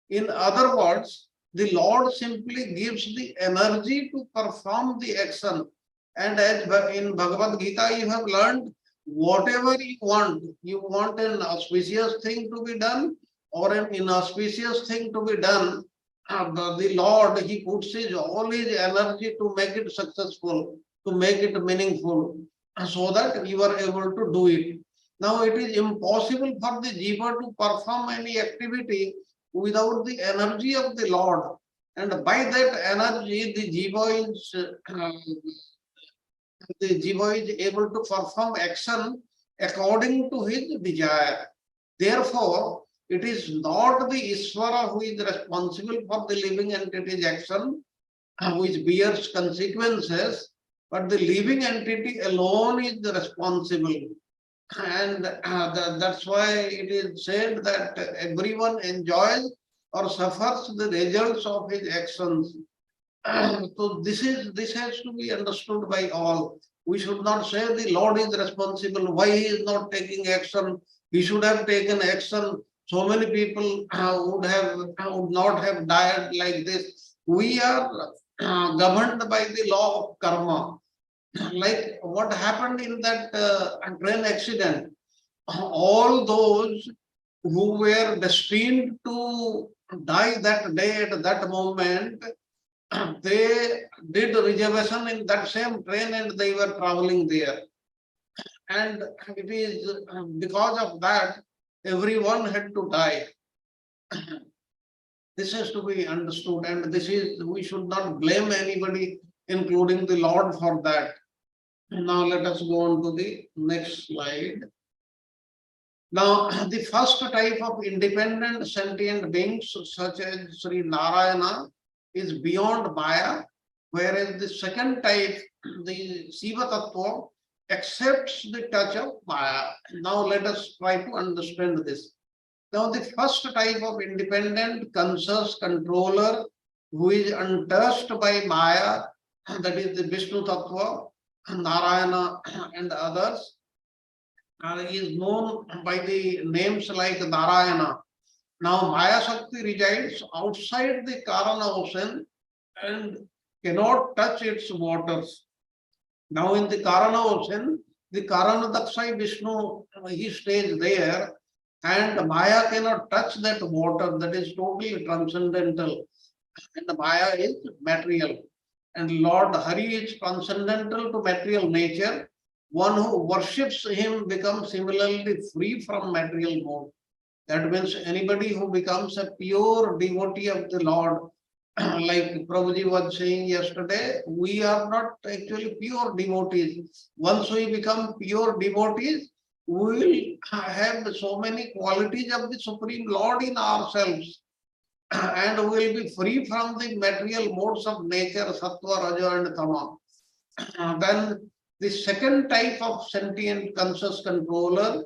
In other words, the Lord simply gives the energy to perform the action. And as in Bhagavad Gita, you have learned, whatever you want an auspicious thing to be done or an inauspicious thing to be done, the Lord, he puts all his energy to make it successful, to make it meaningful, so that you are able to do it. Now it is impossible for the jiva to perform any activity without the energy of the Lord. And by that energy, the jiva is able to perform action according to his desire. Therefore, it is not the Ishvara who is responsible for the living entity's action, which bears consequences, but the living entity alone is responsible. And that's why it is said that everyone enjoys or suffers the results of his actions. So this has to be understood by all. We should not say the Lord is responsible. Why he is not taking action? He should have taken action. So many people would not have died like this. We are governed by the law of karma. Like what happened in that train accident. All those who were destined to die that day at that moment, they did reservation in that same train and they were traveling there. And it is because of that, everyone had to die. This has to be understood, and we should not blame anybody, including the Lord, for that. Now let us go on to the next slide. Now, the first type of independent sentient beings, such as Sri Narayana, is beyond Maya, whereas the second type, the Siva Tattva, accepts the touch of Maya. Now let us try to understand this. Now the first type of independent conscious controller who is untouched by Maya, that is the Vishnu Tattva, Narayana and others, is known by the names like Narayana. Now Maya Shakti resides outside the Karana ocean and cannot touch its waters. Now in the Karana ocean, the Karana Daksai Vishnu, he stays there, and Maya cannot touch that water. That is totally transcendental. And Maya is material. And Lord Hari is transcendental to material nature. One who worships him becomes similarly free from material mode. That means anybody who becomes a pure devotee of the Lord, like Prabhuji was saying yesterday, we are not actually pure devotees. Once we become pure devotees, we will have so many qualities of the Supreme Lord in ourselves. And we will be free from the material modes of nature, Sattva, Raja and Tama. Then the second type of sentient conscious controller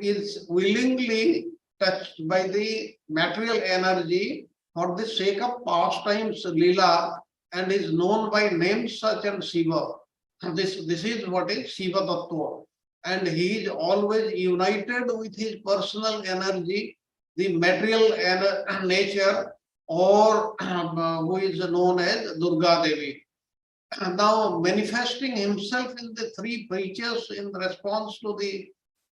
is willingly touched by the material energy for the sake of pastimes, lila, and is known by names such as Shiva. This is what is Shiva Tattva. And he is always united with his personal energy, the material nature, or who is known as Durga Devi. Now manifesting himself in the three preachers in response to the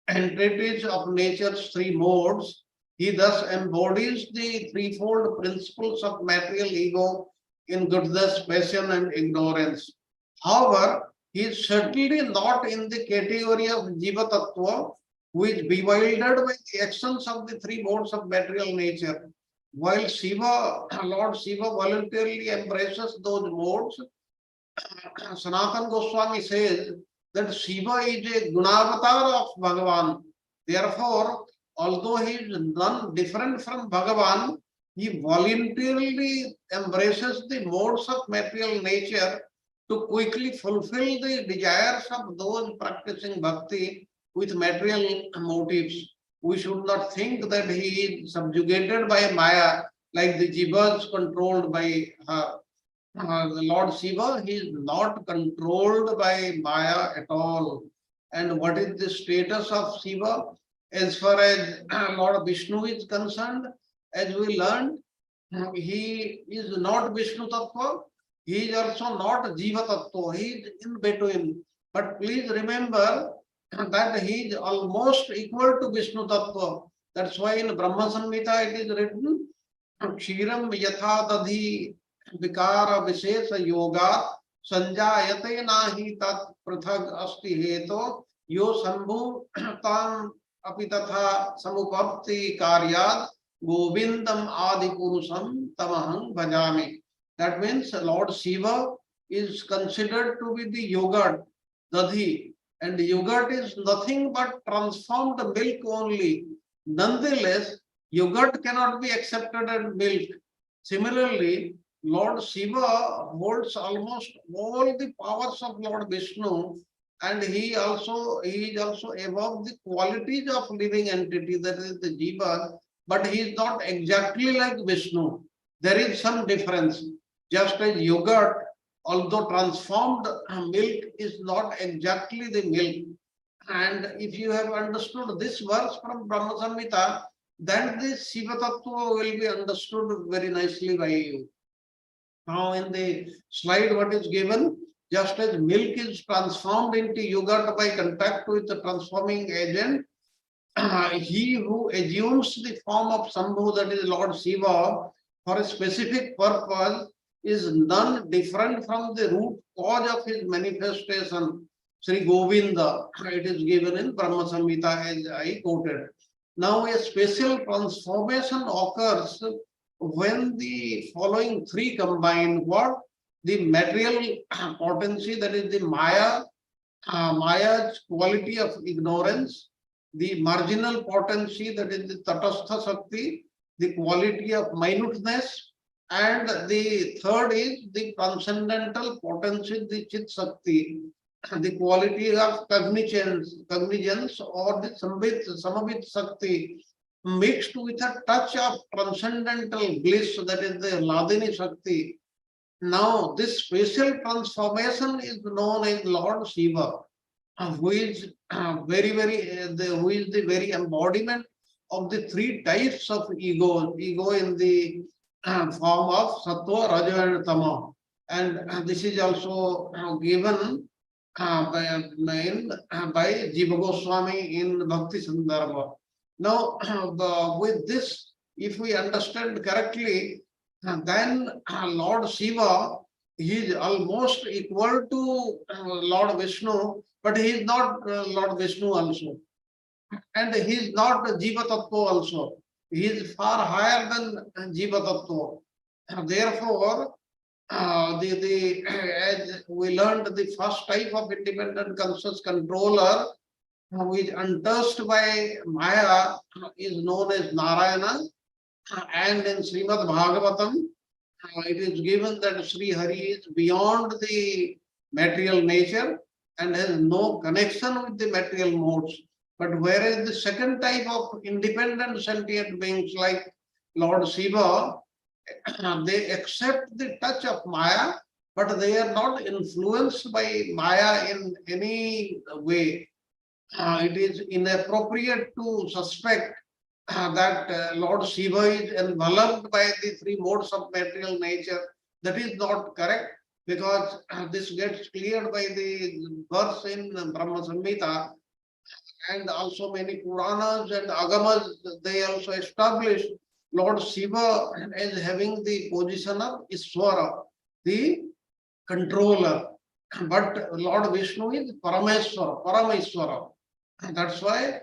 entities of nature's three modes, he thus embodies the threefold principles of material ego in goodness, passion, and ignorance. However, he is certainly not in the category of Jiva Tattva, who is bewildered by the actions of the three modes of material nature. While Lord Shiva voluntarily embraces those modes, Sanatana Goswami says that Shiva is a Gunavatar of Bhagavan. Therefore, although he is none different from Bhagavan, he voluntarily embraces the modes of material nature to quickly fulfill the desires of those practicing bhakti with material motives. We should not think that he is subjugated by Maya like the jivas controlled by her. The Lord Shiva, he is not controlled by Maya at all. And what is the status of Shiva? As far as Lord Vishnu is concerned, as we learned, he is not Vishnu Tattva, he is also not Jiva Tattva, he is in between. But please remember that he is almost equal to Vishnu Tattva. That's why in Brahma Samhita it is written, Kshiram Yatha Dadhi Vikara Vishesha Yoga Sanjayate Nahi Tat Prathag Asti Heto यो शंभु ताम अपि तथा समुपत्ति कार्याद गोविंदम आदि पुरुषम तमहं भजामि. That means Lord Shiva is considered to be the yogurt, Dadhi, and yogurt is nothing but transformed milk only. Nonetheless, yogurt cannot be accepted as milk. Similarly, Lord Shiva holds almost all the powers of Lord Vishnu, and he is also above the qualities of living entity, that is the Jiva, but he is not exactly like Vishnu. There is some difference. Just as yogurt, although transformed milk, is not exactly the milk. And if you have understood this verse from Brahma Samhita, then this Shiva Tattva will be understood very nicely by you. Now in the slide what is given, just as milk is transformed into yogurt by contact with the transforming agent, he who assumes the form of Sambhu, that is Lord Shiva, for a specific purpose, is none different from the root cause of his manifestation, Sri Govinda. It is given in Brahma Samhita as I quoted. Now a special transformation occurs when the following three combine. What? The material potency, that is the Maya's quality of ignorance, the marginal potency, that is the Tatastha Shakti, the quality of minuteness, and the third is the transcendental potency, the Chit Shakti, the quality of cognizance or the Samavit Shakti, mixed with a touch of transcendental bliss, that is the Ladini Shakti. Now, this special transformation is known as Lord Shiva, who is who is the very embodiment of the three types of ego. Ego in the form of Sattva, Raja, and Tama. And this is also given by Jiva Goswami in Bhakti Sandarbha. Now, with this, if we understand correctly, then Lord Shiva, he is almost equal to Lord Vishnu, but he is not Lord Vishnu also. And he is not Jiva Tattva also. He is far higher than Jiva Tattva. Therefore, as we learned, the first type of independent conscious controller who is untouched by Maya is known as Narayana. And in Srimad Bhagavatam, it is given that Sri Hari is beyond the material nature and has no connection with the material modes. But whereas the second type of independent sentient beings like Lord Shiva, they accept the touch of Maya, but they are not influenced by Maya in any way. It is inappropriate to suspect that Lord Shiva is enveloped by the three modes of material nature. That is not correct, because this gets cleared by the verse in Brahma Samhita, and also many Puranas and Agamas, they also establish Lord Shiva as having the position of Iswara, the controller. But Lord Vishnu is Parameswara. That's why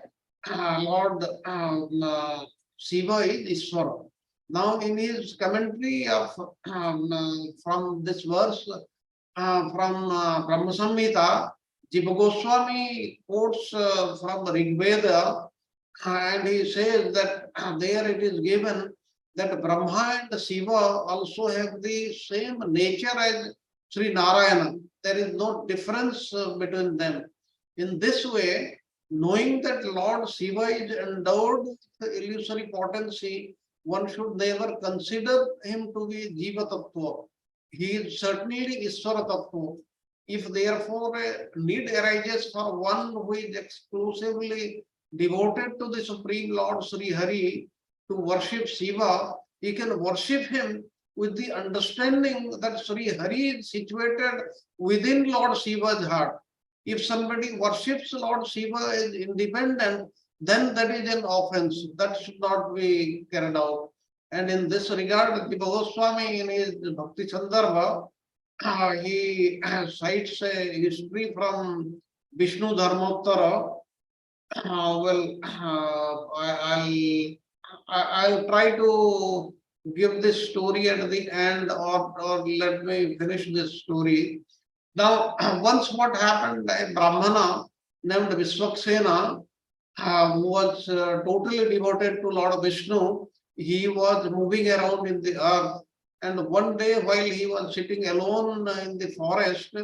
Lord Shiva is Iswara. Now, in his commentary of from this verse from Brahma Samhita, Jiva Goswami quotes from Rig Veda, and he says that there it is given that Brahma and Shiva also have the same nature as Sri Narayana. There is no difference between them. In this way, knowing that Lord Shiva is endowed with illusory potency, one should never consider him to be Jiva Tattva. He is certainly Iswara Tattva. If therefore a need arises for one who is exclusively devoted to the Supreme Lord Sri Hari to worship Shiva, he can worship him with the understanding that Sri Hari is situated within Lord Shiva's heart. If somebody worships Lord Shiva as independent, then that is an offense. That should not be carried out. And in this regard, Jiva Goswami in his Bhakti Sandarbha, he cites a history from Vishnu Dharmottara. I'll try to give this story at the end, or let me finish this story. Now, once what happened, a Brahmana named Visvaksena, who was totally devoted to Lord Vishnu, he was moving around in the earth. And one day, while he was sitting alone in the forest,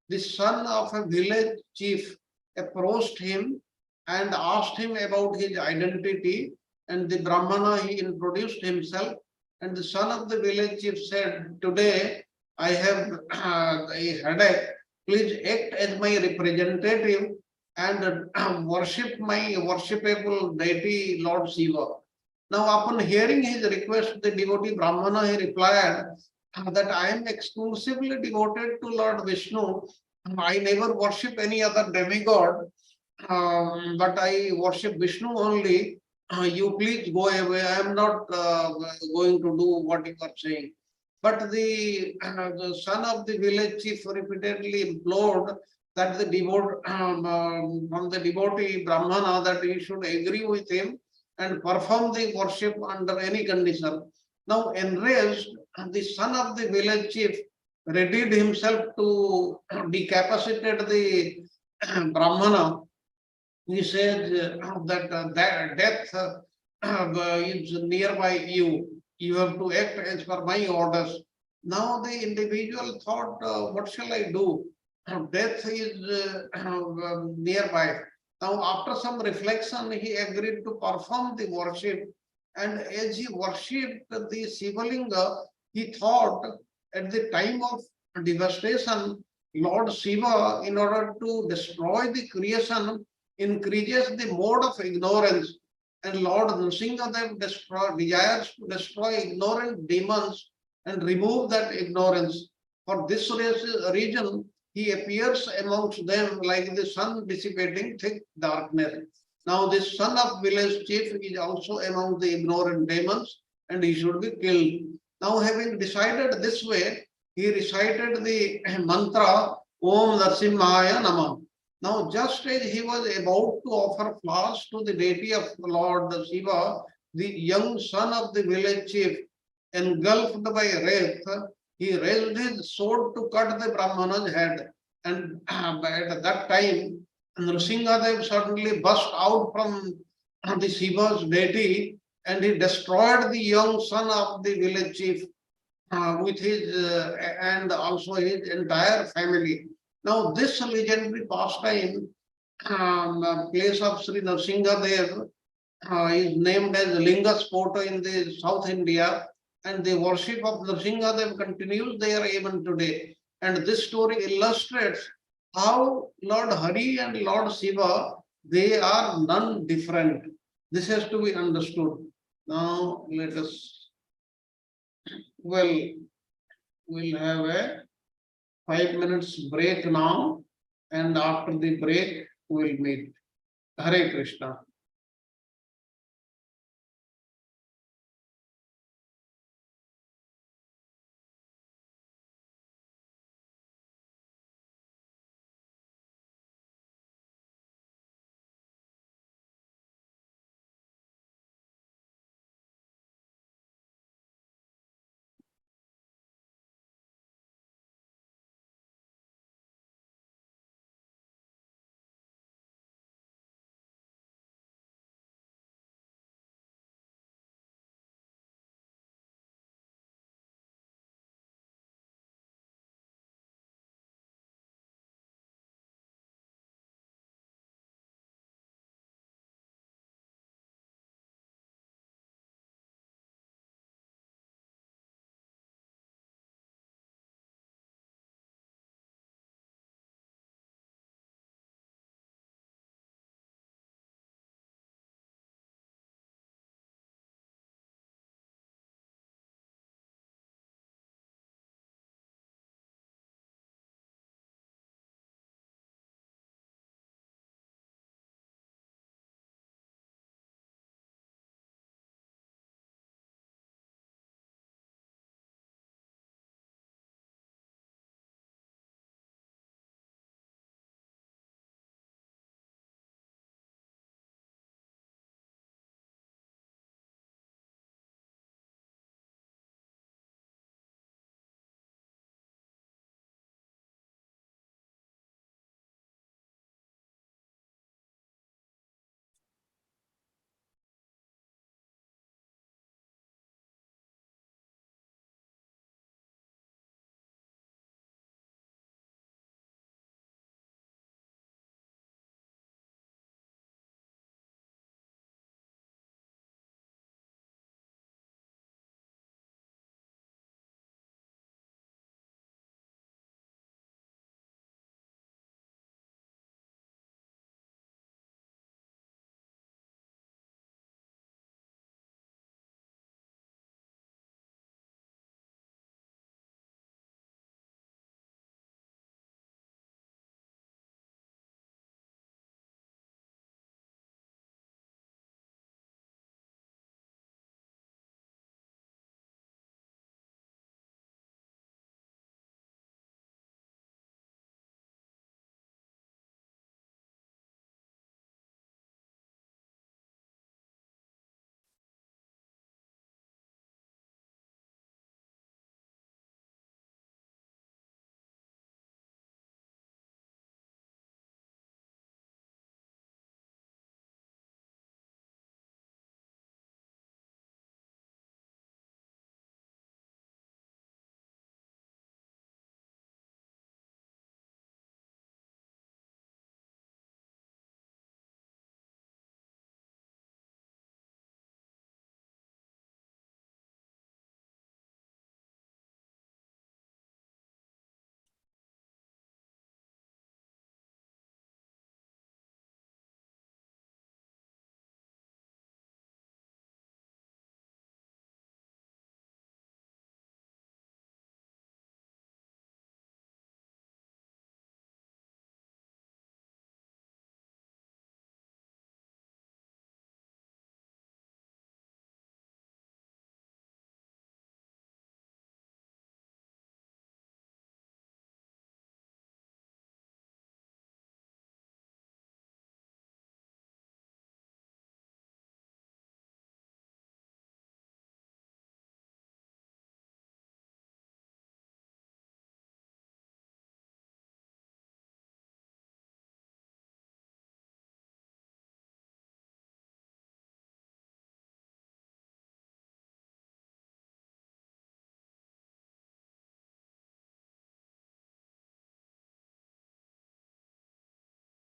the son of a village chief approached him and asked him about his identity. And the Brahmana, he introduced himself. And the son of the village chief said, "Today I have a headache. Please act as my representative and worship my worshipable deity, Lord Shiva." Now, upon hearing his request, the devotee Brahmana he replied that I am exclusively devoted to Lord Vishnu. I never worship any other demigod, but I worship Vishnu only. You please go away. I am not going to do what you are saying. But the son of the village chief repeatedly implored that from the devotee Brahmana that he should agree with him and perform the worship under any condition. Now, enraged, the son of the village chief readied himself to decapacitate the Brahmana. He said that death is nearby you. You have to act as per my orders. Now the individual thought, what shall I do? Death is nearby. Now after some reflection, he agreed to perform the worship. And as he worshipped the Shivalinga, he thought at the time of devastation, Lord Shiva, in order to destroy the creation, increases the mode of ignorance, and Lord Nrsimhadev desires to destroy ignorant demons and remove that ignorance. For this reason, he appears amongst them like the sun dissipating thick darkness. Now, this son of village chief is also among the ignorant demons, and he should be killed. Now, having decided this way, he recited the mantra Om Narsimhaya Namah. Now, just as he was about to offer flowers to the deity of Lord Shiva, the young son of the village chief, engulfed by wrath, he raised his sword to cut the Brahmana's head. And at that time, Nrsimhadev suddenly burst out from the Shiva's deity and he destroyed the young son of the village chief with his and also his entire family. Now, this legendary pastime, place of Sri Nrsimhadev, is named as Linga Spota in the South India, and the worship of Nrsimhadev continues there even today. And this story illustrates how Lord Hari and Lord Shiva, they are none different. This has to be understood. Now, let us, well, we'll have a 5 minutes break now, and after the break, we'll meet. Hare Krishna.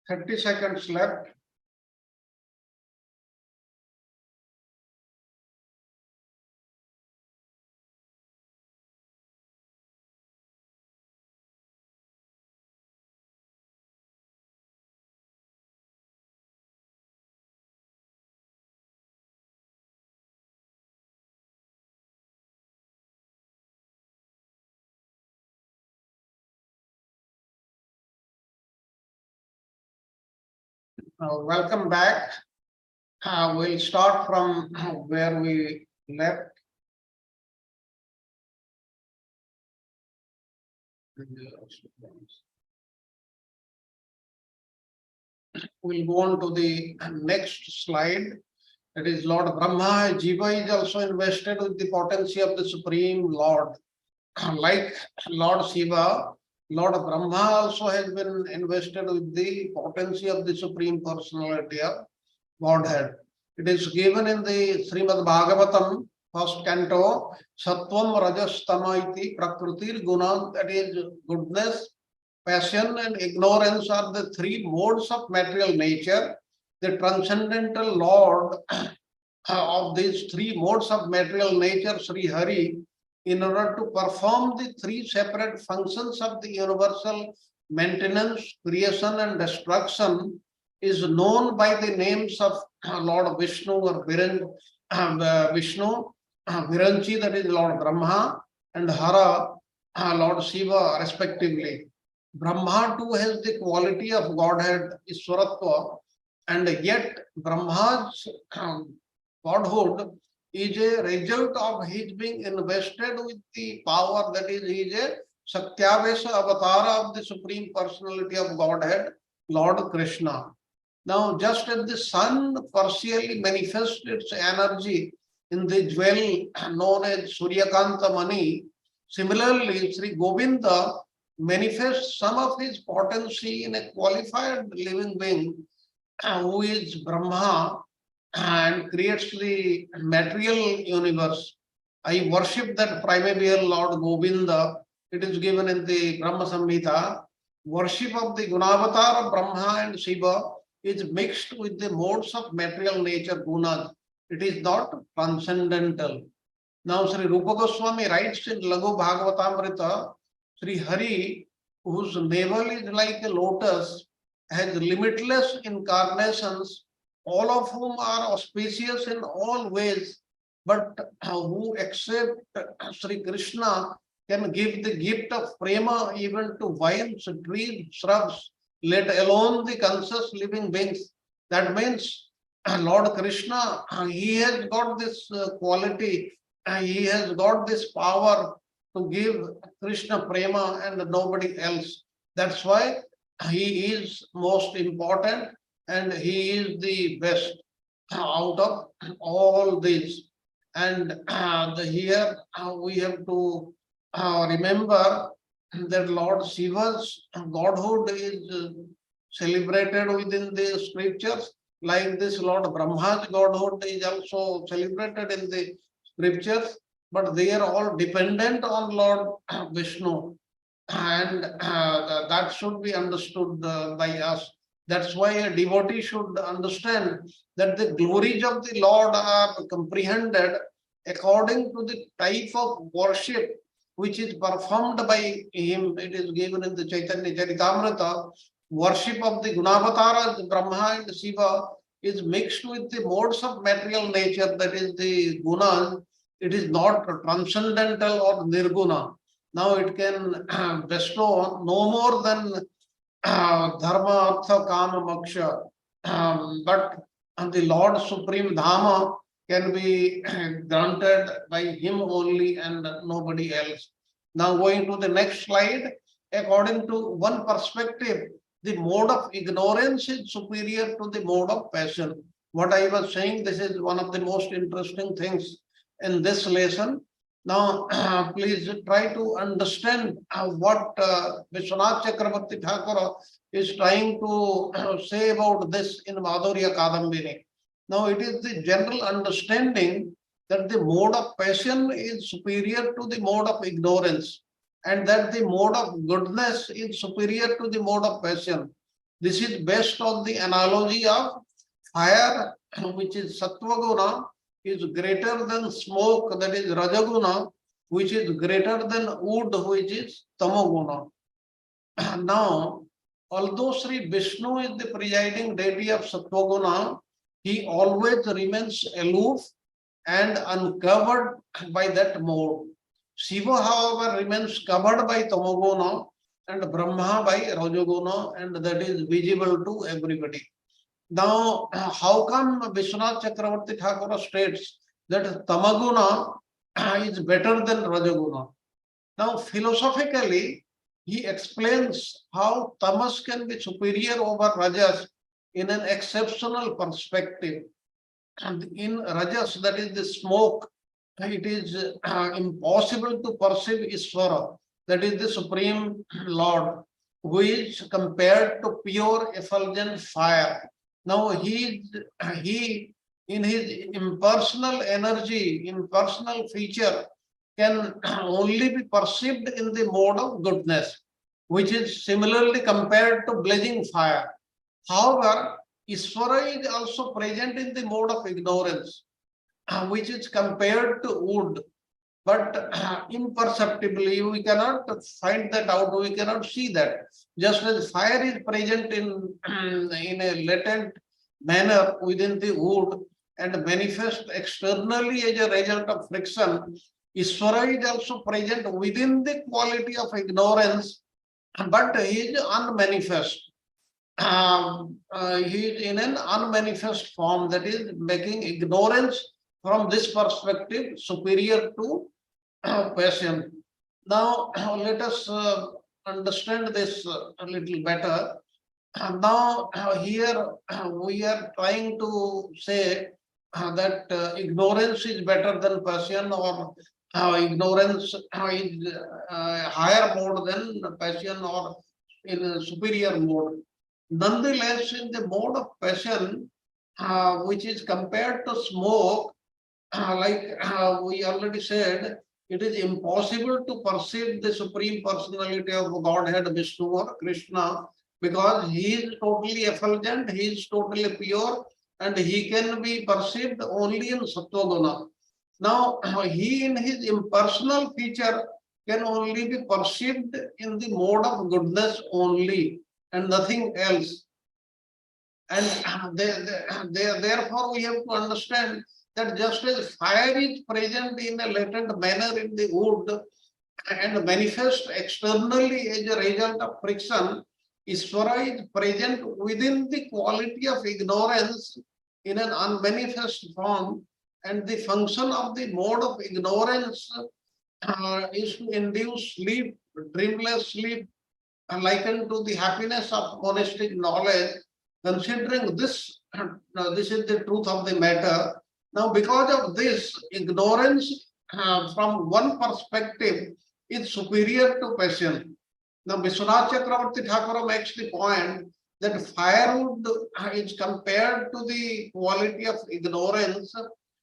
30 seconds left. Welcome back. We'll start from where we left. We'll go on to the next slide. That is Lord Brahma. Jiva is also invested with the potency of the Supreme Lord. Like Lord Shiva, Lord Brahma also has been invested with the potency of the Supreme Personality of Godhead. It is given in the Srimad Bhagavatam, first canto, Sattvam Rajas Tama iti Prakritir Guna, that is goodness, passion and ignorance are the three modes of material nature. The transcendental Lord of these three modes of material nature, Sri Hari, in order to perform the three separate functions of the universal maintenance, creation and destruction, is known by the names of Lord Vishnu or Vishnu, Viranchi, that is Lord Brahma, and Hara, Lord Shiva, respectively. Brahma too has the quality of Godhead, Iswaratva, and yet Brahma's Godhood is a result of his being invested with the power, that is, he is a Satyavesha avatar of the Supreme Personality of Godhead, Lord Krishna. Now, just as the sun partially manifests its energy in the jewel known as Suryakanta Mani, similarly, Sri Govinda manifests some of his potency in a qualified living being who is Brahma and creates the material universe. I worship that primordial Lord Govinda. It is given in the Brahma Samhita. Worship of the Gunavatar of Brahma and Shiva is mixed with the modes of material nature, gunas. It is not transcendental. Now, Sri Rupa Goswami writes in Laghu Bhagavatamrita, Sri Hari, whose navel is like a lotus, has limitless incarnations, all of whom are auspicious in all ways, but who except Sri Krishna can give the gift of prema even to vines, trees, shrubs, let alone the conscious living beings. That means Lord Krishna, he has got this quality, he has got this power to give Krishna prema and nobody else. That's why he is most important and he is the best out of all these. And here we have to remember that Lord Shiva's godhood is celebrated within the scriptures. Like this, Lord Brahma's godhood is also celebrated in the scriptures, but they are all dependent on Lord Vishnu. And that should be understood by us. That's why a devotee should understand that the glories of the Lord are comprehended according to the type of worship which is performed by him. It is given in the Chaitanya Charitamrita. Worship of the Gunavataras, Brahma and Shiva, is mixed with the modes of material nature, that is the gunas. It is not transcendental or nirguna. Now it can bestow no more than dharma, artha, kama, moksha. But the Lord Supreme Dhamma can be granted by him only and nobody else. Now going to the next slide, according to one perspective, the mode of ignorance is superior to the mode of passion. What I was saying, this is one of the most interesting things in this lesson. Now, please try to understand what Vishwanath Chakravarti Thakur is trying to say about this in Madhurya Kadambini. Now, it is the general understanding that the mode of passion is superior to the mode of ignorance, and that the mode of goodness is superior to the mode of passion. This is based on the analogy of fire, which is sattva guna, is greater than smoke, that is rajaguna, which is greater than wood, which is tamoguna. Now, although Sri Vishnu is the presiding deity of sattva guna, he always remains aloof and uncovered by that mode. Shiva, however, remains covered by tamoguna and Brahma by rajoguna, and that is visible to everybody. Now, how come Vishwanath Chakravarti Thakur states that tamaguna is better than rajoguna? Now, philosophically, he explains how tamas can be superior over rajas in an exceptional perspective. And in rajas, that is the smoke, it is impossible to perceive Iswara, that is the Supreme Lord, who is compared to pure effulgent fire. Now he in his impersonal energy, impersonal feature, can only be perceived in the mode of goodness, which is similarly compared to blazing fire. However, Iswara is also present in the mode of ignorance, which is compared to wood, but imperceptibly we cannot find that out, we cannot see that. Just as fire is present in a latent manner within the wood and manifest externally as a result of friction, Iswara is also present within the quality of ignorance, but he is unmanifest. He is in an unmanifest form, that is making ignorance from this perspective superior to passion. Now let us understand this a little better. Now here we are trying to say that ignorance is better than passion, or ignorance is higher mode than passion, or in a superior mode. Nonetheless, in the mode of passion, which is compared to smoke, like we already said, it is impossible to perceive the Supreme Personality of Godhead, Vishnu or Krishna, because he is totally effulgent, he is totally pure, and he can be perceived only in Sattva Guna. Now, he in his impersonal feature can only be perceived in the mode of goodness only, and nothing else. And therefore, we have to understand that just as fire is present in a latent manner in the wood and manifest externally as a result of friction, Iswara is present within the quality of ignorance in an unmanifest form, and the function of the mode of ignorance is to induce sleep, dreamless sleep, likened to the happiness of monastic knowledge. Considering this, this is the truth of the matter. Now, because of this, ignorance from one perspective is superior to passion. Now, Vishwanath Chakravarti Thakur makes the point that firewood is compared to the quality of ignorance,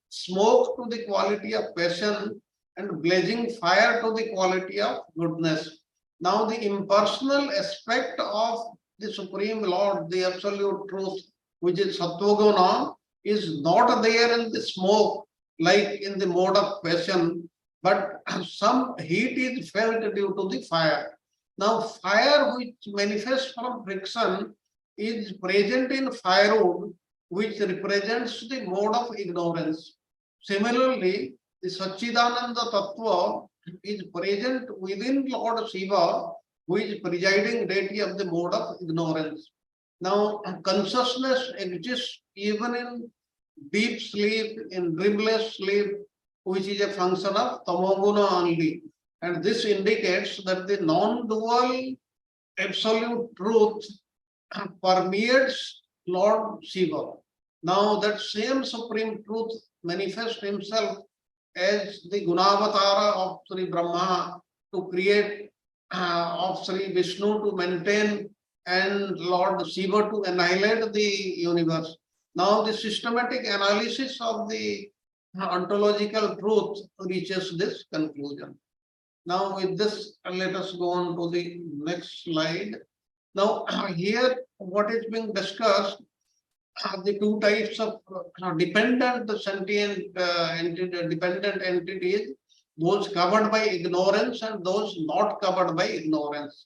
smoke to the quality of passion, and blazing fire to the quality of goodness. Now, the impersonal aspect of the Supreme Lord, the absolute truth, which is Sattva-guna, is not there in the smoke like in the mode of passion, but some heat is felt due to the fire. Now, fire which manifests from friction is present in firewood, which represents the mode of ignorance. Similarly, the Satchidananda Tattva is present within Lord Shiva, who is presiding deity of the mode of ignorance. Now, consciousness exists even in deep sleep, in dreamless sleep, which is a function of tamoguna only. And this indicates that the non-dual absolute truth permeates Lord Shiva. Now, that same supreme truth manifests himself as the Gunavatara of Sri Brahma to create, of Sri Vishnu to maintain, and Lord Shiva to annihilate the universe. Now, the systematic analysis of the ontological truth reaches this conclusion. Now, with this, let us go on to the next slide. Now, here what is being discussed are the two types of dependent sentient dependent entities, those covered by ignorance and those not covered by ignorance.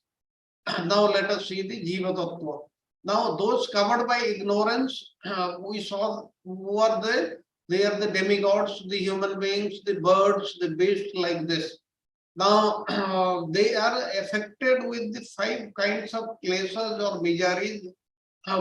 Now let us see the Jiva Tattva. Now those covered by ignorance, we saw who are they? They are the demigods, the human beings, the birds, the beasts like this. Now they are affected with the 5 kinds of kleshas or miseries,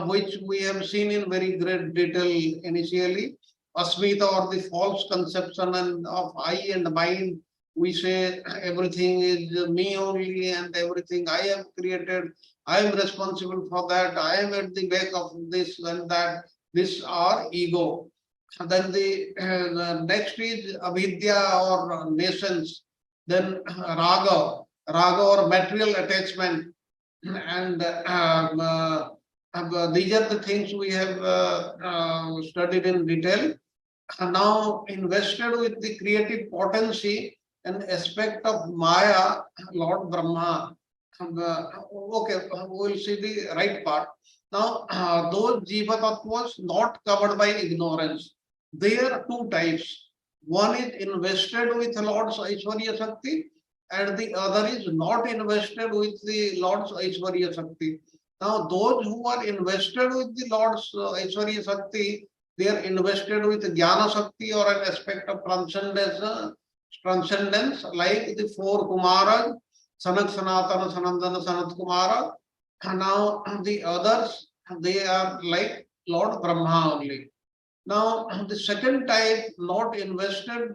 which we have seen in very great detail initially. Asmita, or the false conception and of I and mind. We say everything is me only and everything I have created. I am responsible for that. I am at the back of this and that. This are ego. And then the next is avidya or nations. Then raga or material attachment. And these are the things we have studied in detail. Now invested with the creative potency and aspect of Maya, Lord Brahma. Okay, we'll see the right part. Now, those Jiva Tattvas not covered by ignorance. There are 2 types. One is invested with Lord's Aishwarya Shakti, and the other is not invested with the Lord's Aishwarya Shakti. Now, those who are invested with the Lord's Aishwarya Shakti, they are invested with Jnana Shakti or an aspect of transcendence, like the 4 Kumaras, Sanak, Sanatana, Sanandana, Sanat Kumara. And now the others, they are like Lord Brahma only. Now, the second type, not invested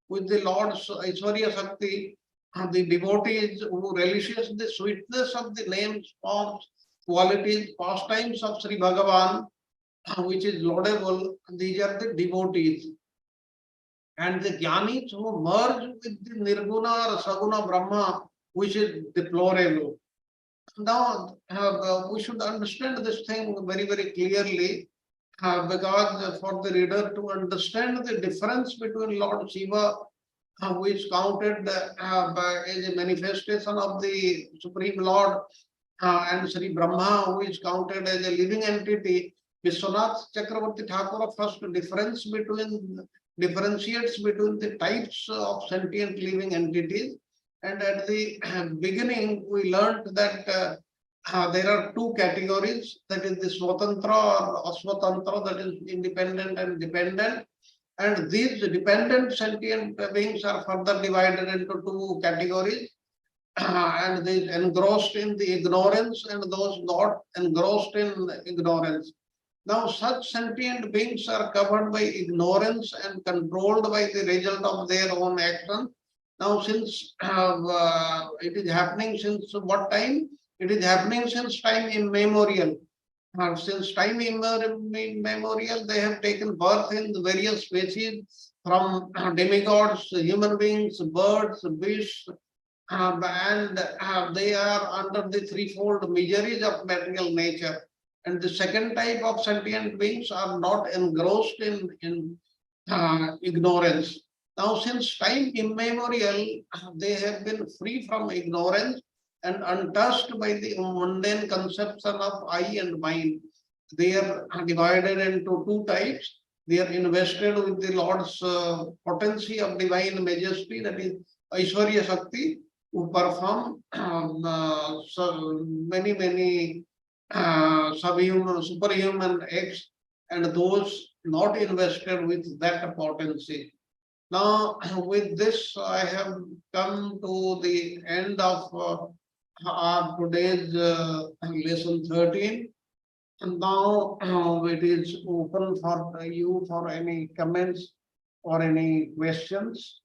with the Lord's Aishwarya Shakti, the devotees who relishes the sweetness of the names, forms, qualities, pastimes of Sri Bhagavan, which is laudable. These are the devotees. And the Jnanis who merge with the Nirguna or Saguna Brahma, which is deplorable. Now, we should understand this thing very, very clearly, because for the reader to understand the difference between Lord Shiva, who is counted as a manifestation of the Supreme Lord, and Sri Brahma, who is counted as a living entity. Vishwanath Chakravarti Thakur first differentiates between the types of sentient living entities. And at the beginning, we learned that there are 2 categories, that is the Swatantra or Aswatantra, that is independent and dependent. And these dependent sentient beings are further divided into 2 categories. And they engrossed in the ignorance and those not engrossed in ignorance. Now, such sentient beings are covered by ignorance and controlled by the result of their own action. Now, since it is happening since what time? It is happening since time immemorial. Since time immemorial, they have taken birth in the various species, from demigods, human beings, birds, beasts, and they are under the threefold miseries of material nature. And the second type of sentient beings are not engrossed in ignorance. Now, since time immemorial, they have been free from ignorance and untouched by the mundane conception of I and mind. They are divided into 2 types. They are invested with the Lord's potency of divine majesty, that is Aishwarya Shakti, who perform so many subhuman, superhuman acts, and those not invested with that potency. Now, with this, I have come to the end of today's lesson 13. And now it is open for you for any comments or any questions.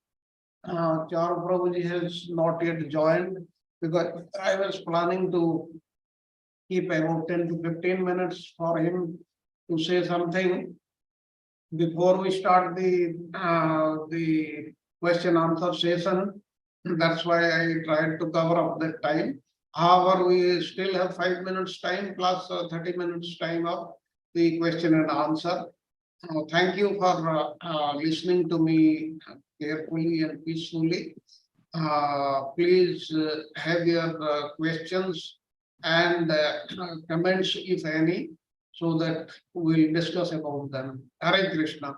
Charu Prabhuji has not yet joined, because I was planning to keep about 10 to 15 minutes for him to say something before we start the question answer session. That's why I tried to cover up that time. However, we still have 5 minutes time plus 30 minutes time of the question and answer. Thank you for listening to me carefully and peacefully. Please have your questions and comments, if any, so that we'll discuss about them. Hare Krishna.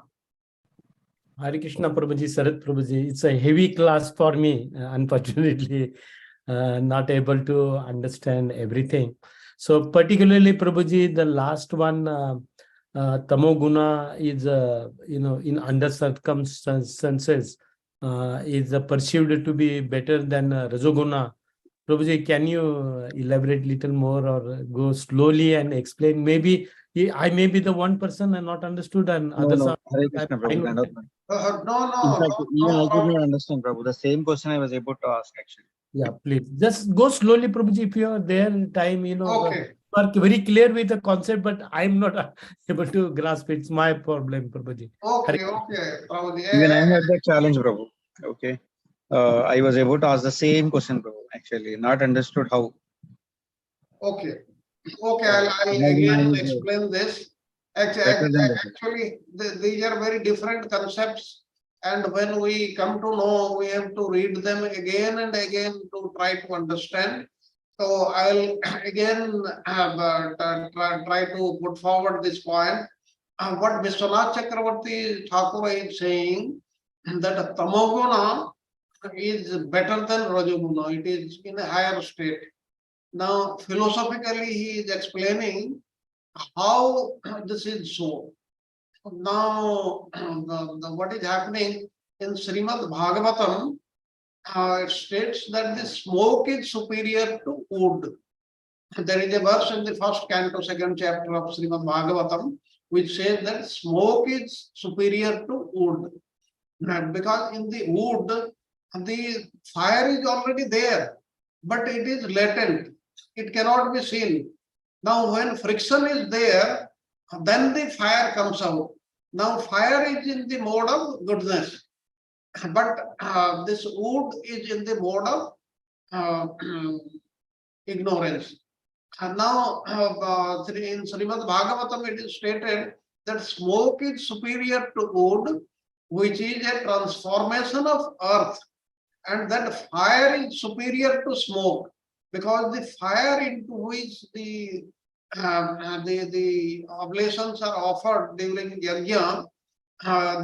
Hare Krishna Prabhuji, Sarat Prabhuji. It's a heavy class for me, unfortunately, not able to understand everything. So particularly Prabhuji, the last one, Tamoguna is, in under circumstances, is perceived to be better than Rajoguna. Prabhuji, can you elaborate little more or go slowly and explain? Maybe I may be the one person and not understood, and others are. Hare Krishna, Prabhu. Kind of. No, In fact, no, even no I could not understand, Prabhu. The same question I was able to ask, actually. Yeah, please. Just go slowly, Prabhuji, if you are there in time, Okay. you are very clear with the concept, but I'm not able to grasp it. It's my problem, Prabhuji. Okay, Prabhuji. Even I had that challenge, Prabhu. Okay. I was able to ask the same question, Prabhu, actually. Not understood how. Okay, I'll again explain this. Actually, these are very different concepts, and when we come to know, we have to read them again and again to try to understand. So I'll again try to put forward this point. What Vishwanath Chakravarti Thakur is saying, that Tamoguna is better than Rajoguna. It is in a higher state. Now, philosophically, he is explaining how this is so. Now, what is happening in Srimad Bhagavatam, it states that the smoke is superior to wood. There is a verse in the first canto, second chapter of Srimad Bhagavatam, which says that smoke is superior to wood. Because in the wood, the fire is already there, but it is latent. It cannot be seen. Now, when friction is there, then the fire comes out. Now, fire is in the mode of goodness, but this wood is in the mode of ignorance. And now, in Srimad Bhagavatam, it is stated that smoke is superior to wood, which is a transformation of earth, and that fire is superior to smoke, because the fire into which the oblations are offered during yajna,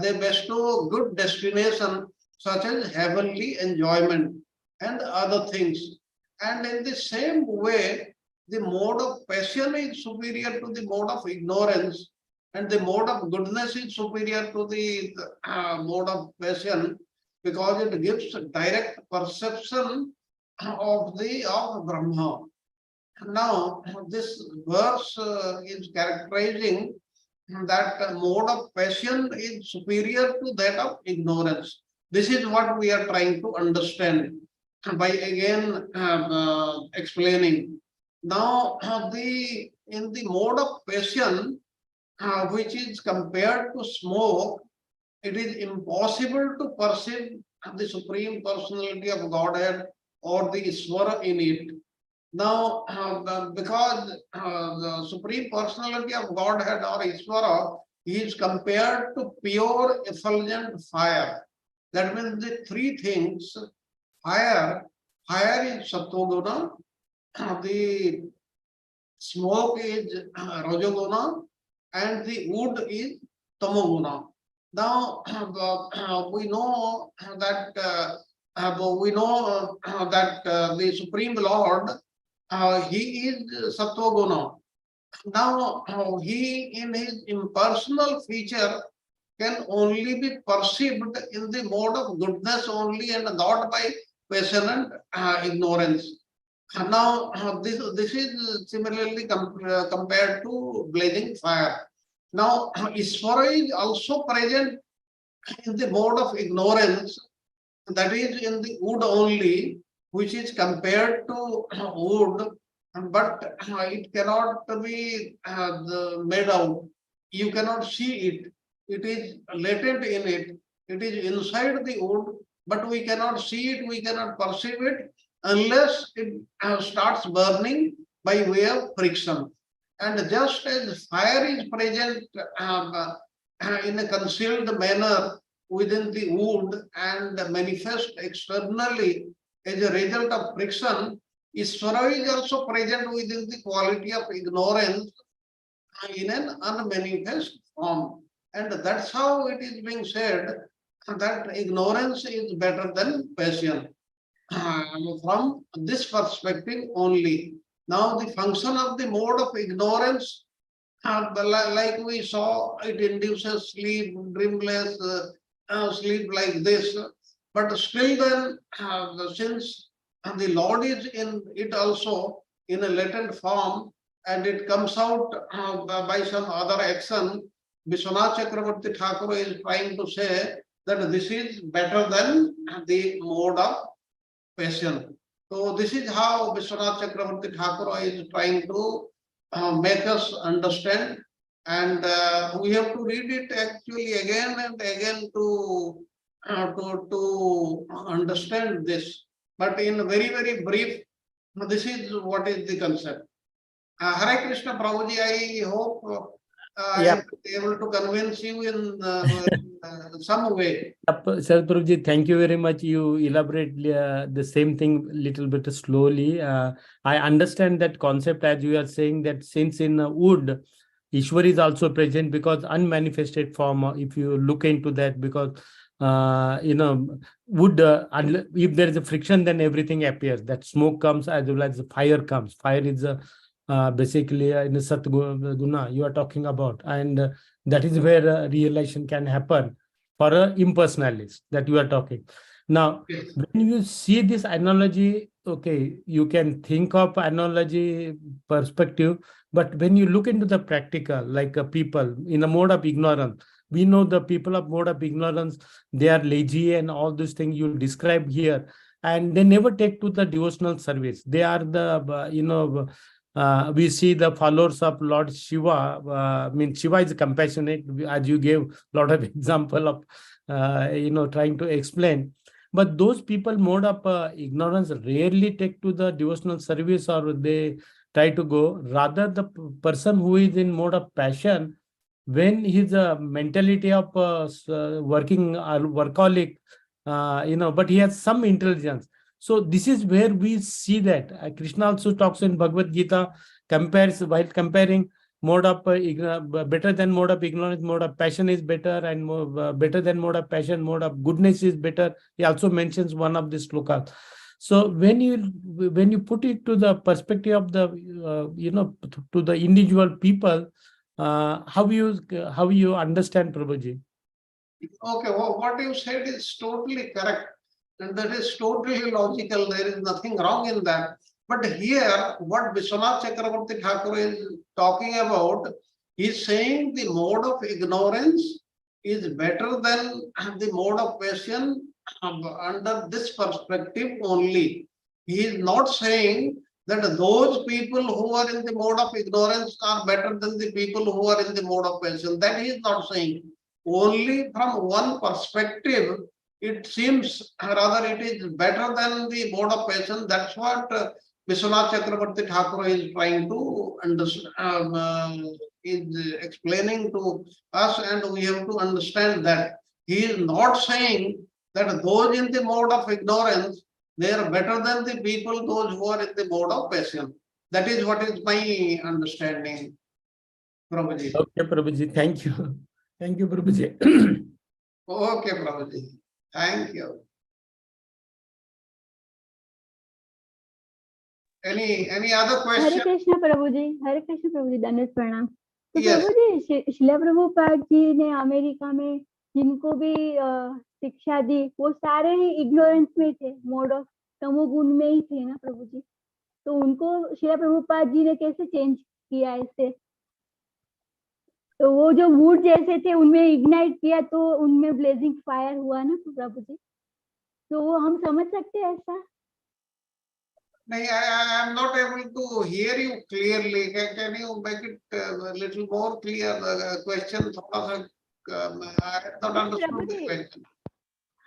they bestow good destination such as heavenly enjoyment and other things. And in the same way, the mode of passion is superior to the mode of ignorance, and the mode of goodness is superior to the mode of passion, because it gives direct perception of Brahma. Now, this verse is characterizing that mode of passion is superior to that of ignorance. This is what we are trying to understand by again explaining. Now, in the mode of passion, which is compared to smoke, it is impossible to perceive the Supreme Personality of Godhead or the Iswara in it. Now, because the Supreme Personality of Godhead or Iswara is compared to pure effulgent fire. That means the three things: fire is Sattva-guna, the smoke is Rajoguna, and the wood is Tamoguna. Now, we know that the Supreme Lord, he is Sattva-guna. Now, he in his impersonal feature can only be perceived in the mode of goodness only, and not by passion and ignorance. Now, this is similarly compared to blazing fire. Now, Iswara is also present in the mode of ignorance, that is in the wood only, which is compared to wood, but it cannot be made out. You cannot see it. It is latent in it. It is inside the wood, but we cannot see it, we cannot perceive it unless it starts burning by way of friction. And just as fire is present in a concealed manner within the wood and manifest externally as a result of friction, Ishvara is also present within the quality of ignorance in an unmanifest form. And that's how it is being said that ignorance is better than passion. From this perspective only. Now the function of the mode of ignorance, like we saw, it induces sleep, dreamless sleep like this. But still then, since the Lord is in it also in a latent form, and it comes out by some other action, Vishwanath Chakravarti Thakur is trying to say that this is better than the mode of passion. So this is how Vishwanath Chakravarti Thakur is trying to make us understand, and we have to read it actually again and again to understand this. But in very brief, this is what is the concept. Hare Krishna Prabhuji, I hope I Yeah. am able to convince you in some way. Sharad Prabhuji, thank you very much. You elaborate the same thing little bit slowly. I understand that concept as you are saying that since in wood, Ishwar is also present because unmanifested form. If you look into that, because wood, if there is a friction, then everything appears. That smoke comes as well as the fire comes. Fire is basically in the Sat Guna you are talking about, and that is where realization can happen for a impersonalist that you are talking. Now, Yes. when you see this analogy, okay, you can think of analogy perspective, but when you look into the practical, like people in a mode of ignorance, we know the people of mode of ignorance, they are lazy and all these things you describe here, and they never take to the devotional service. They are the, we see the followers of Lord Shiva. I mean, Shiva is compassionate, as you gave a lot of example of, trying to explain. But those people mode of ignorance rarely take to the devotional service, or they try to go. Rather, the person who is in mode of passion, when his mentality of working workaholic, but he has some intelligence. So this is where we see that Krishna also talks in Bhagavad Gita, compares while comparing mode of better than mode of ignorance, mode of passion is better, and more, better than mode of passion, mode of goodness is better. He also mentions one of the slokas. So when you put it to the perspective of the to the individual people, how you understand, Prabhuji? Okay, well, what you said is totally correct, and that is totally logical. There is nothing wrong in that. But here, what Vishwanath Chakravarti Thakur is talking about, is saying the mode of ignorance is better than the mode of passion under this perspective only. He is not saying that those people who are in the mode of ignorance are better than the people who are in the mode of passion. That he is not saying. Only from one perspective, it seems rather it is better than the mode of passion. That's what Vishwanath Chakravarti Thakur is trying to understand, is explaining to us, and we have to understand that he is not saying that those in the mode of ignorance, they are better than the people, those who are in the mode of passion. That is what is my understanding, Prabhuji. Okay, Prabhuji, thank you. Thank you, Prabhuji. Okay, Prabhuji. Thank you. Any other Hare question? Krishna Prabhu जी, हरे कृष्ण प्रभु जी, दंडवत प्रणाम। तो Yes. प्रभु जी, शिला प्रभुपाद जी ने America में जिनको भी शिक्षा दी, वो सारे ही इग्नोरेंस में थे, मोड ऑफ तमोगुण में ही थे ना प्रभु जी। तो उनको शिला प्रभुपाद जी ने कैसे चेंज किया ऐसे? तो वो जो वुड जैसे थे उनमें इग्नाइट किया तो उनमें ब्लेजिंग फायर हुआ ना प्रभु जी। तो वो हम समझ सकते हैं ऐसा? I am not able to hear you clearly. Can you make it a little more clear? The question, I have not understood the question.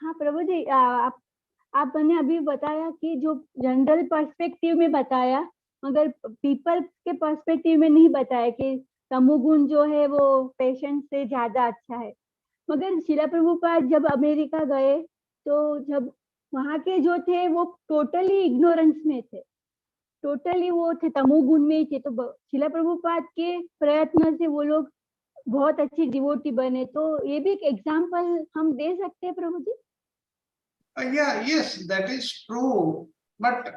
हाँ प्रभु जी, आपने अभी बताया कि जो जनरल पर्सपेक्टिव में बताया, मगर पीपल के पर्सपेक्टिव में नहीं बताया कि तमोगुण जो है वो पेशेंट से ज्यादा अच्छा है। मगर शिला प्रभुपाद जब अमेरिका गए तो जब वहां के जो थे वो टोटली इग्नोरेंस में थे, टोटली वो थे, तमोगुण में ही थे। तो शिला प्रभुपाद के प्रयत्न से वो लोग बहुत अच्छी डिवोटी बने। तो ये भी एक एग्जाम्पल हम दे सकते हैं प्रभु जी? Yeah, yes, that is true. But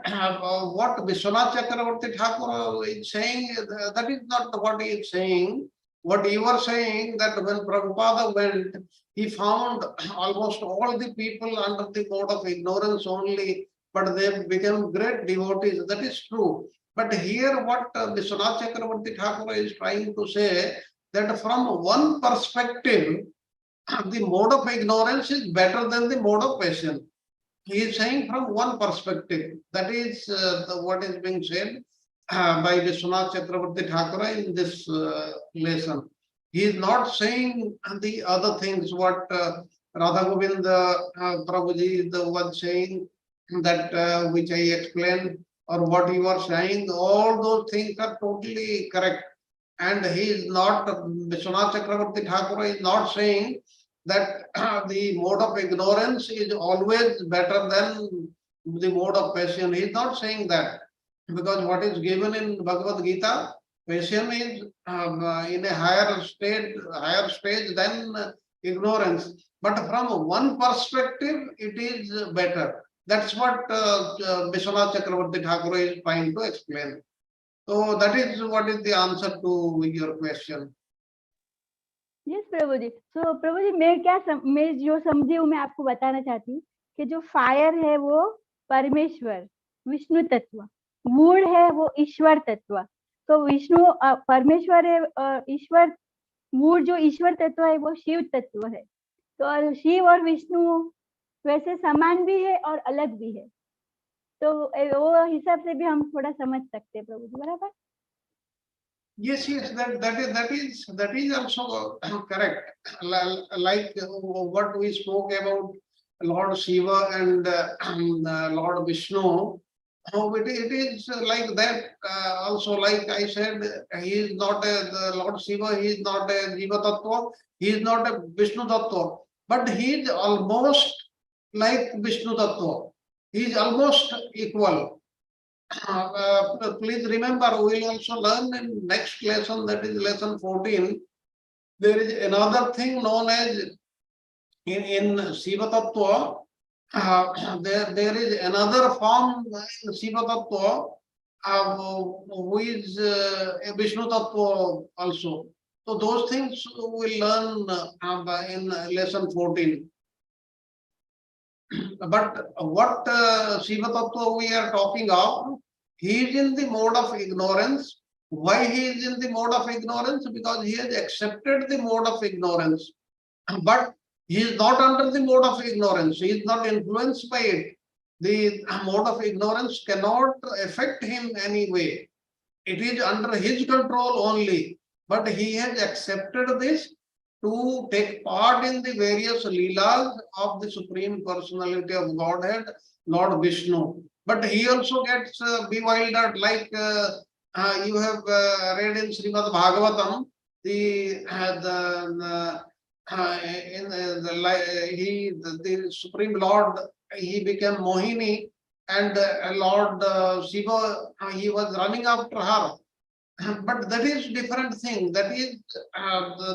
what Vishwanath Chakravarti Thakur is saying, that is not what he is saying. What you were saying, that when Prabhupada went, he found almost all the people under the mode of ignorance only, but they became great devotees. That is true. But here what Vishwanath Chakravarti Thakur is trying to say, that from one perspective, the mode of ignorance is better than the mode of passion. He is saying from one perspective. That is what is being said by Vishwanath Chakravarti Thakur in this lesson. He is not saying the other things what Radha Govinda Prabhuji was saying, that which I explained, or what you are saying. All those things are totally correct. And he is not, Vishwanath Chakravarti Thakur is not saying that the mode of ignorance is always better than the mode of passion. He is not saying that, because what is given in Bhagavad Gita, passion is in a higher stage than ignorance. But from one perspective, it is better. That's what Vishwanath Chakravarti Thakur is trying to explain. So that is what is the answer to your question. Yes Prabhu ji. So Prabhu ji, मैं जो समझी हूँ मैं आपको बताना चाहती हूँ कि जो फायर है वो परमेश्वर विष्णु तत्व, वुड है वो ईश्वर तत्व। तो विष्णु परमेश्वर है, ईश्वर वुड जो ईश्वर तत्व है वो शिव तत्व है। तो शिव और विष्णु वैसे समान भी है और अलग भी है। तो वो हिसाब से भी हम थोड़ा समझ सकते हैं प्रभु जी, बराबर? Yes, that is also correct. Like what we spoke about Lord Shiva and Lord Vishnu. It is like that. Also, like I said, he is not the Lord Shiva. He is not a Jiva Tattva. He is not a Vishnu Tattva. But he is almost like Vishnu Tattva. He is almost equal. Please remember, we will also learn in next lesson, that is lesson 14. There is another thing known as in Shiva Tattva. There is another form in Shiva Tattva, who is a Vishnu Tattva also. So those things we will learn in lesson 14. But what Shiva Tattva we are talking of, he is in the mode of ignorance. Why he is in the mode of ignorance? Because he has accepted the mode of ignorance. But he is not under the mode of ignorance. He is not influenced by it. The mode of ignorance cannot affect him anyway. It is under his control only. But he has accepted this to take part in the various leelas of the Supreme Personality of Godhead, Lord Vishnu. But he also gets bewildered, like you have read in Srimad Bhagavatam, the Supreme Lord, he became Mohini, and Lord Shiva, he was running after her. But that is different thing. That is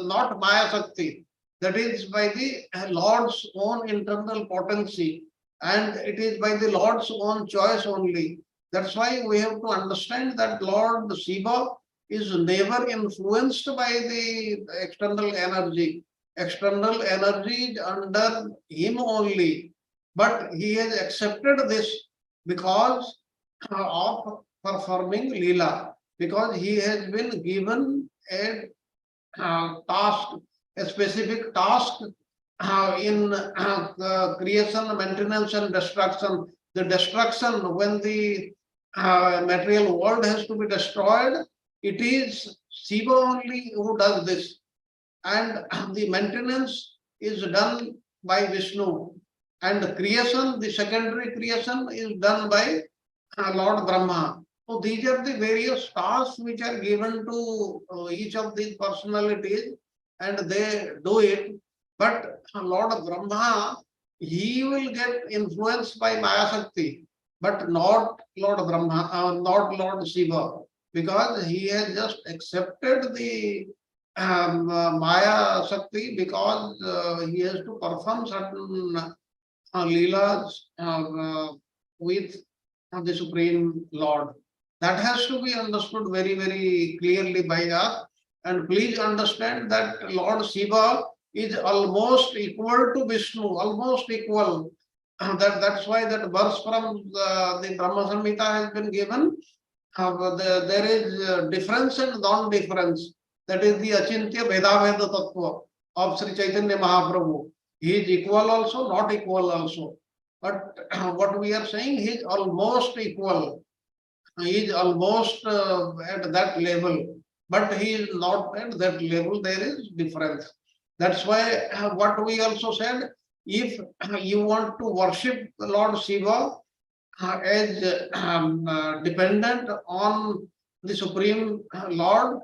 not Maya Shakti. That is by the Lord's own internal potency, and it is by the Lord's own choice only. That's why we have to understand that Lord Shiva is never influenced by the external energy. External energy is under him only. But he has accepted this because of performing Leela. Because he has been given a task, a specific task in creation, maintenance, and destruction. The destruction, when the material world has to be destroyed, it is Shiva only who does this. And the maintenance is done by Vishnu. And the creation, the secondary creation, is done by Lord Brahma. So these are the various tasks which are given to each of these personalities, and they do it. But Lord Brahma, he will get influenced by Maya Shakti. but not Lord Brahma, not Lord Shiva, because he has just accepted the Maya Shakti because he has to perform certain Leelas with the Supreme Lord. That has to be understood very, very clearly by us. And please understand that Lord Shiva is almost equal to Vishnu, almost equal. That's why that verse from the Brahma Samhita has been given. There is difference and non-difference. That is the Achintya Vedaveda Tattva of Sri Chaitanya Mahaprabhu. He is equal also, not equal also. But what we are saying, he is almost equal. He is almost at that level, but he is not at that level. There is difference. That's why what we also said, if you want to worship Lord Shiva as dependent on the Supreme Lord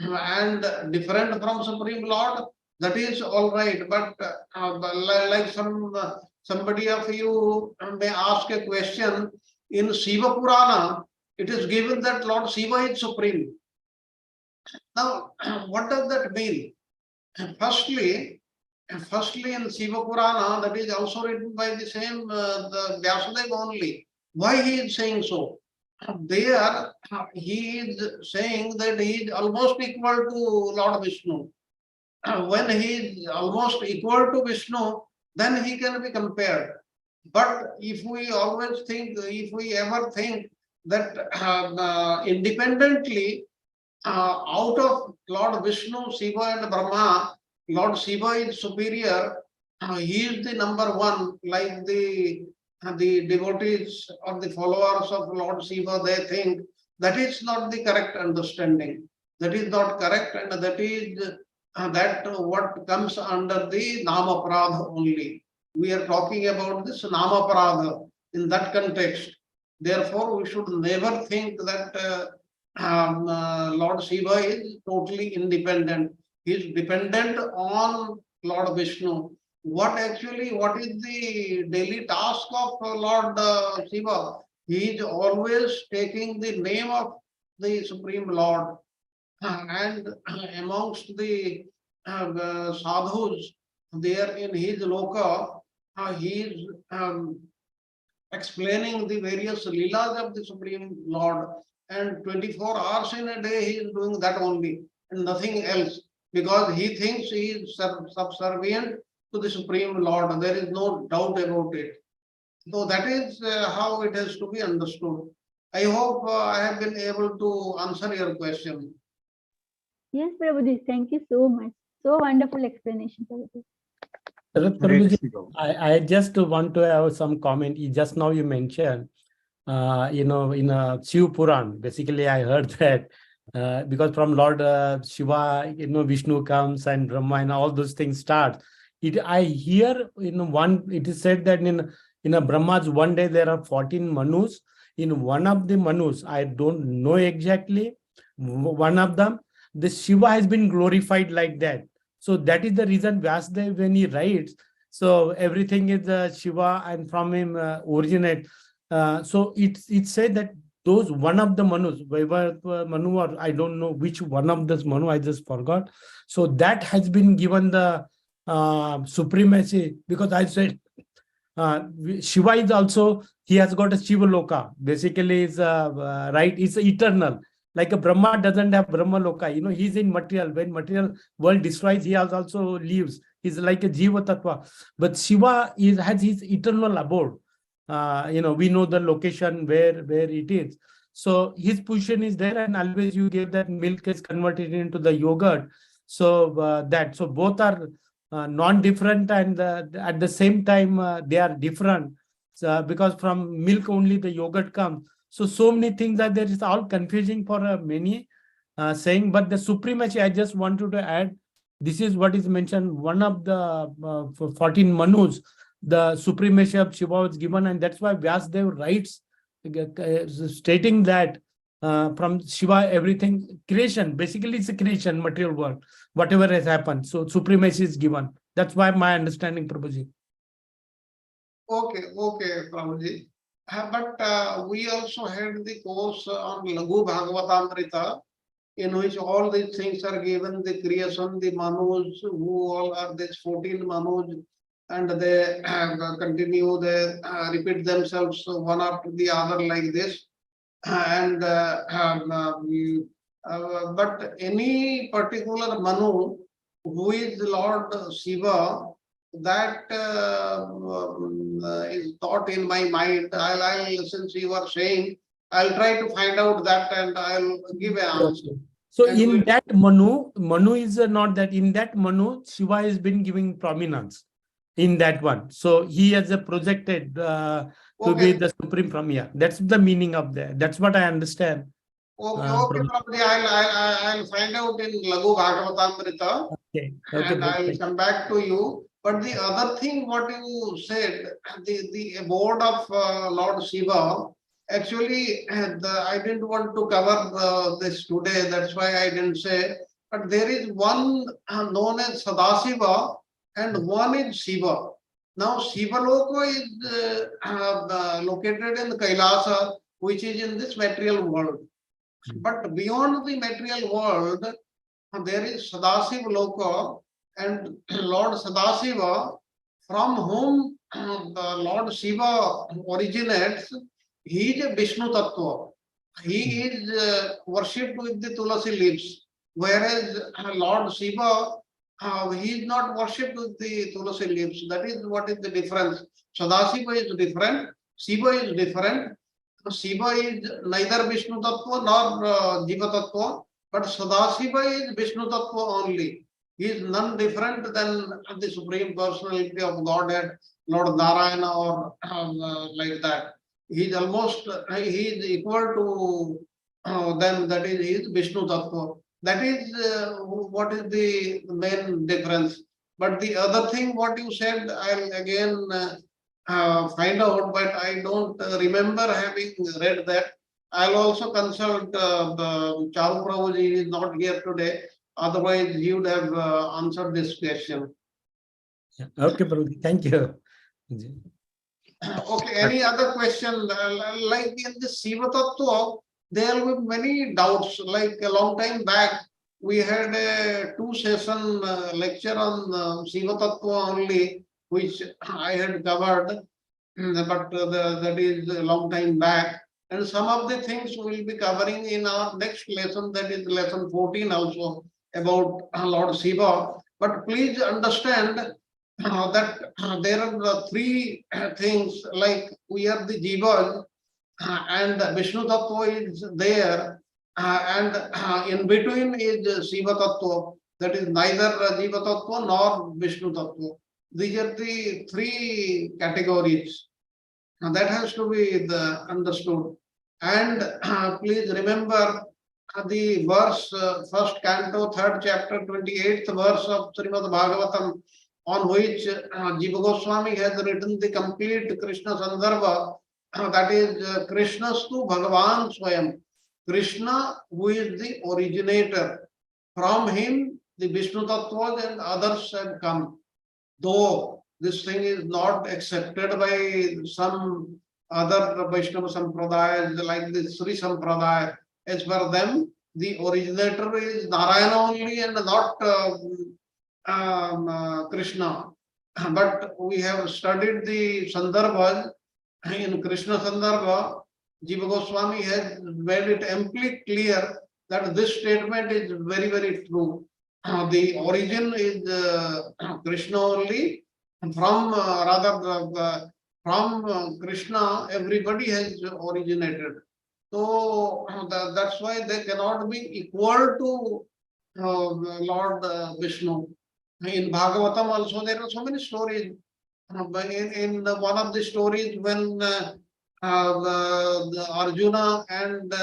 and different from Supreme Lord, that is all right. But like somebody of you may ask a question in Shiva Purana, it is given that Lord Shiva is supreme. Now, what does that mean? Firstly, in Shiva Purana, that is also written by the same the Vyasadeva only. Why he is saying so? There, he is saying that he is almost equal to Lord Vishnu. When he is almost equal to Vishnu, then he can be compared. But if we always think, if we ever think that independently out of Lord Vishnu, Shiva and Brahma, Lord Shiva is superior, he is the number one, like the devotees or the followers of Lord Shiva, they think. That is not the correct understanding. That is not correct, and that is that what comes under the Namaprada only. We are talking about this Namaprada in that context. Therefore, we should never think that Lord Shiva is totally independent. He is dependent on Lord Vishnu. What is the daily task of Lord Shiva? He is always taking the name of the Supreme Lord. And amongst the sadhus there in his loka, he is explaining the various leelas of the Supreme Lord, and 24 hours in a day he is doing that only and nothing else, because he thinks he is subservient to the Supreme Lord. There is no doubt about it. So that is how it has to be understood. I hope I have been able to answer your question. Yes, Prabhuji, thank you so much. So wonderful explanation, Prabhuji. Prabhuji, I just want to have some comment. Just now you mentioned, in Shiv Puran, basically I heard that because from Lord Shiva, Vishnu comes and Brahma and all those things start. I hear it is said that in a Brahma's one day there are 14 Manus. In one of the Manus, I don't know exactly, one of them, the Shiva has been glorified like that. So that is the reason Vyasadeva, when he writes, so everything is Shiva and from him originate. So it said that those one of the Manus, Manu, or I don't know which one of this Manu, I just forgot. So that has been given the supremacy, because I said Shiva is also, he has got a Shiva Loka. Basically, is right, it's eternal. Like a Brahma doesn't have Brahma Loka, he's in material. When material world destroys, he also leaves. He's like a Jiva Tattva. But Shiva has his eternal abode. We know the location where it is. So his position is there, and always you give that milk is converted into the yogurt. So so both are non-different, and at the same time they are different, because from milk only the yogurt comes. So many things that there is all confusing for many saying, but the supremacy, I just wanted to add, this is what is mentioned, one of the 14 Manus, the supremacy of Shiva was given, and that's why Vyasadeva writes stating that from Shiva everything, creation, basically it's a creation, material world, whatever has happened. So supremacy is given. That's why my understanding, Prabhuji. Okay, Prabhuji. But we also had the course on Laghu Bhagavatamrita, in which all these things are given, the creation, the Manus, who all are these 14 Manus, and they continue, they repeat themselves one after the other like this. And but any particular Manu who is Lord Shiva, that is not in my mind. I'll since you are saying, I'll try to find out that and I'll give an answer. So And in we- that Manu is not that. In that Manu, Shiva has been giving prominence in that one. So he has a projected to be Okay. the supreme from here. That's the meaning of that. That's what I understand. Okay, Prabhuji. Prabhuji, I'll find out in Laghu Bhagavatamrita. Okay. And Prabhuji. I'll come back to you. But the other thing, what you said, the abode of Lord Shiva, actually, I didn't want to cover this today. That's why I didn't say. But there is one known as Sadasiva, and one is Shiva. Now, Shiva Loko is located in Kailasa, which is in this material world. But beyond the material world, there is Sadasiva Loka, and Lord Sadasiva, from whom the Lord Shiva originates, he is a Vishnu Tattva. He is worshipped with the Tulasi leaves, whereas Lord Shiva, he is not worshipped with the Tulasi leaves. That is what is the difference. Sadasiva is different, Shiva is different. Shiva is neither Vishnu Tattva nor Jiva Tattva, but Sadasiva is Vishnu Tattva only. He is none different than the Supreme Personality of Godhead, Lord Narayana, or like that. He is almost, he is equal to them, that is, he is Vishnu Tattva. That is what is the main difference. But the other thing, what you said, I'll again find out, but I don't remember having read that. I'll also consult Charu Prabhuji, he is not here today. Otherwise, he would have answered this question. Yeah. Okay, Prabhuji. Thank you. Okay, any other question? Like in the Shiva Tattva, there will be many doubts. Like a long time back, we had a 2-session lecture on Shiva Tattva only, which I had covered, but that is a long time back. And some of the things we will be covering in our next lesson, that is lesson 14 also, about Lord Shiva. But please understand that there are 3 things, like we are the Jivas, and Vishnu Tattva is there, and in between is Shiva Tattva, that is neither Jiva Tattva nor Vishnu Tattva. These are the 3 categories. That has to be understood. And please remember the verse, first canto, 3rd chapter, 28th verse of Srimad Bhagavatam, on which Jiva Goswami has written the complete Krishna Sandarbha, that is Krishnastu Bhagavan Swayam. Krishna, who is the originator. From him, the Vishnu Tattvas and others have come. Though this thing is not accepted by some other Vaishnava Sampradayas like the Sri Sampradaya, as per them, the originator is Narayana only and not Krishna. But we have studied the Sandarbhas. In Krishna Sandarbha, Jiva Goswami has made it amply clear that this statement is very, very true. The origin is Krishna only. From from Krishna, everybody has originated. So that's why they cannot be equal to Lord Vishnu. In Bhagavatam also there are so many stories. In one of the stories, when the Arjuna and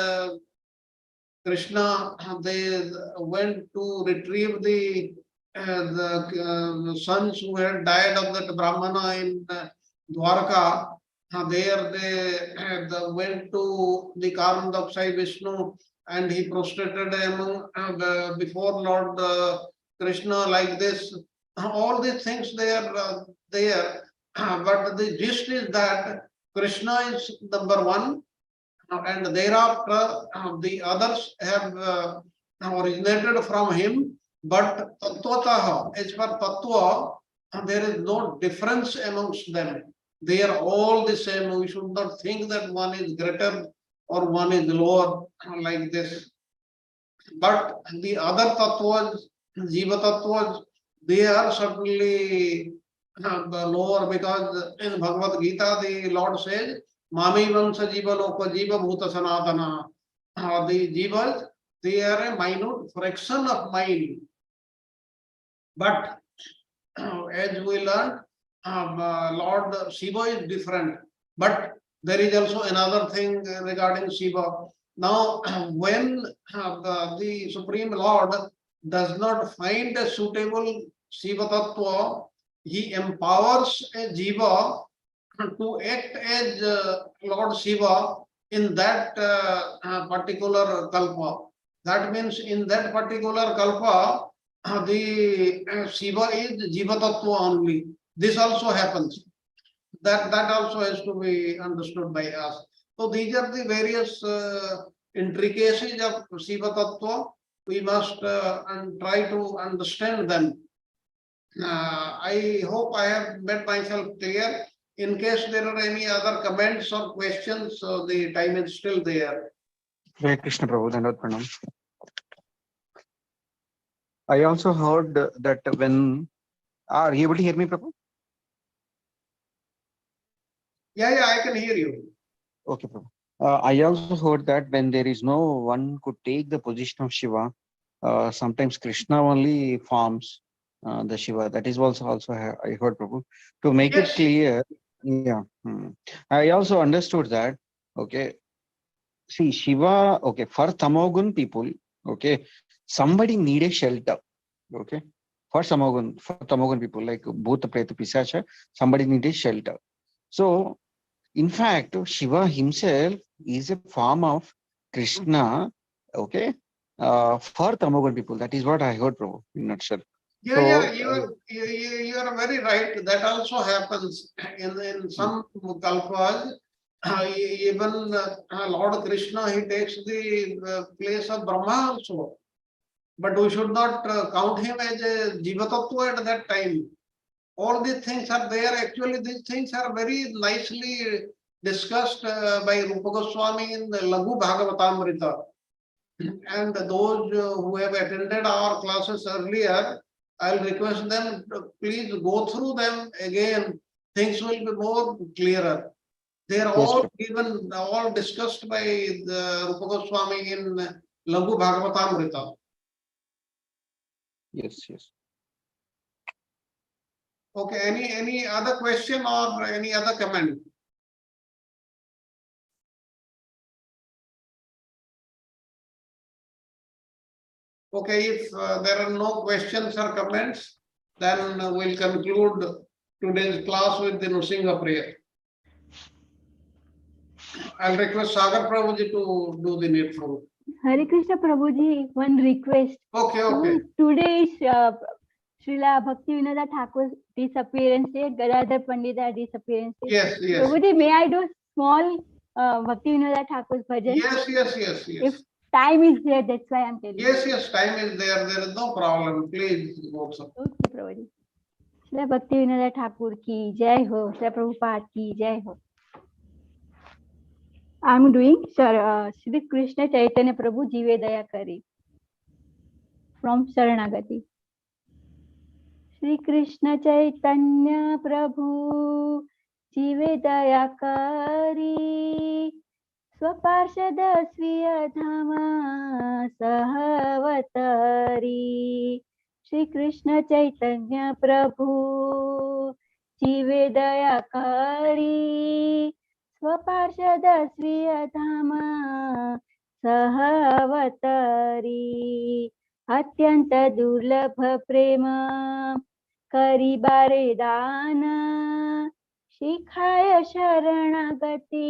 Krishna, they went to retrieve the sons who had died of that Brahmana in Dwarka. There they went to the Karand of Sai Vishnu, and he prostrated among before Lord Krishna like this. All these things they are there, but the gist is that Krishna is number one, and thereafter the others have originated from him. But Tattvataha, as per Tattva, there is no difference amongst them. They are all the same. We should not think that one is greater or one is lower like this. But the other tattvas, Jiva tattvas, they are certainly lower, because in Bhagavad Gita the Lord says, Mami Vansa Jiva Loka Jiva Bhuta Sanatana. The Jivas, they are a minute fraction of mind. But as we learned, Lord Shiva is different. But there is also another thing regarding Shiva. Now, when the Supreme Lord does not find a suitable Shiva Tattva, he empowers a Jiva to act as Lord Shiva in that particular kalpa. That means in that particular kalpa, the Shiva is Jiva Tattva only. This also happens. That also has to be understood by us. So these are the various intricacies of Shiva Tattva. We must try to understand them. I hope I have made myself clear. In case there are any other comments or questions, the time is still there. Hare Krishna Prabhu, Dandavad Pranam. I also heard that when, are you able to hear me, Prabhu? Yeah, I can hear you. Okay, Prabhu. I also heard that when there is no one could take the position of Shiva, sometimes Krishna only forms the Shiva. That is also I heard, Prabhu. To make it Yes. clear, yeah. I also understood that, okay, see, Shiva, okay, for Tamogun people, okay, somebody need a shelter, okay, for Tamogun people, like Bhuta, Preta, Pisacha, somebody need a shelter. So, in fact, Shiva himself is a form of Krishna, okay, for Tamogun people. That is what I heard, Prabhu, in a nutshell. Yeah, you are very right. That also happens in some kalpas. Even Lord Krishna, he takes the place of Brahma also. But we should not count him as a Jiva Tattva at that time. All these things are there. Actually, these things are very nicely discussed by Rupa Goswami in the Laghu Bhagavatamrita. And those who have attended our classes earlier, I'll request them to please go through them again. Things will be more clearer. They are all given, all discussed by the Rupa Goswami in Laghu Bhagavatamrita. Yes. Okay, any other question or any other comment? Okay, if there are no questions or comments, then we'll conclude today's class with the Nrsimha prayer. I'll request Sagar Prabhuji to do the needful. Hare Krishna Prabhuji, one request. Okay. Today is Srila Bhaktivinoda Thakur's disappearance day, Gadadhar Pandita disappearance day. Yes. Prabhuji, may I do small Bhaktivinoda Thakur's bhajan? Yes. If time is there, that's why I'm telling you. Yes, time is there. There is no problem. Please go, sir. Okay, Prabhuji. Srila Bhaktivinoda Thakur ki jai ho, Srila Prabhupada ki jai ho. I'm doing Shri Krishna Chaitanya Prabhu Jive Daya Kari from Saranagati. Shri Krishna Chaitanya Prabhu Jive Daya Kari Swaparshada Sviya Dhama Sahavatari. Shri Krishna Chaitanya Prabhu Jive Daya Kari Swaparshada Sviya Dhama Sahavatari. Atyanta Durlabha Prema Karibare Dana Shikhaya Sharanagati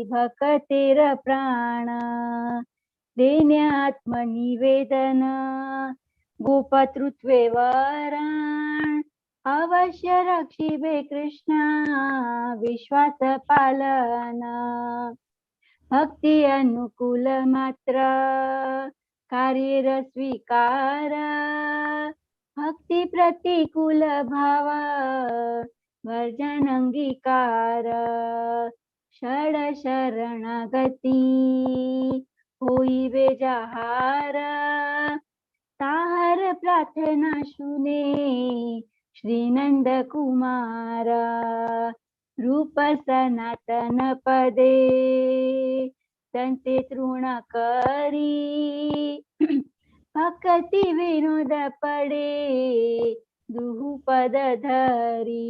Bhakatera Prana Denyatma Nivedana Gopatrutve Varan अवश्य रक्षिबे कृष्ण विश्वास पालना भक्ति अनुकूल मात्र कार्य स्वीकार भक्ति प्रतिकूल भाव वर्जन अंगीकार षड शरणागती होईबे जहार ताहर प्रार्थना शुने श्री नंद कुमार रूप सनातन पदे संते तृण करी भक्ति विनोद पडे दुहुपद धरी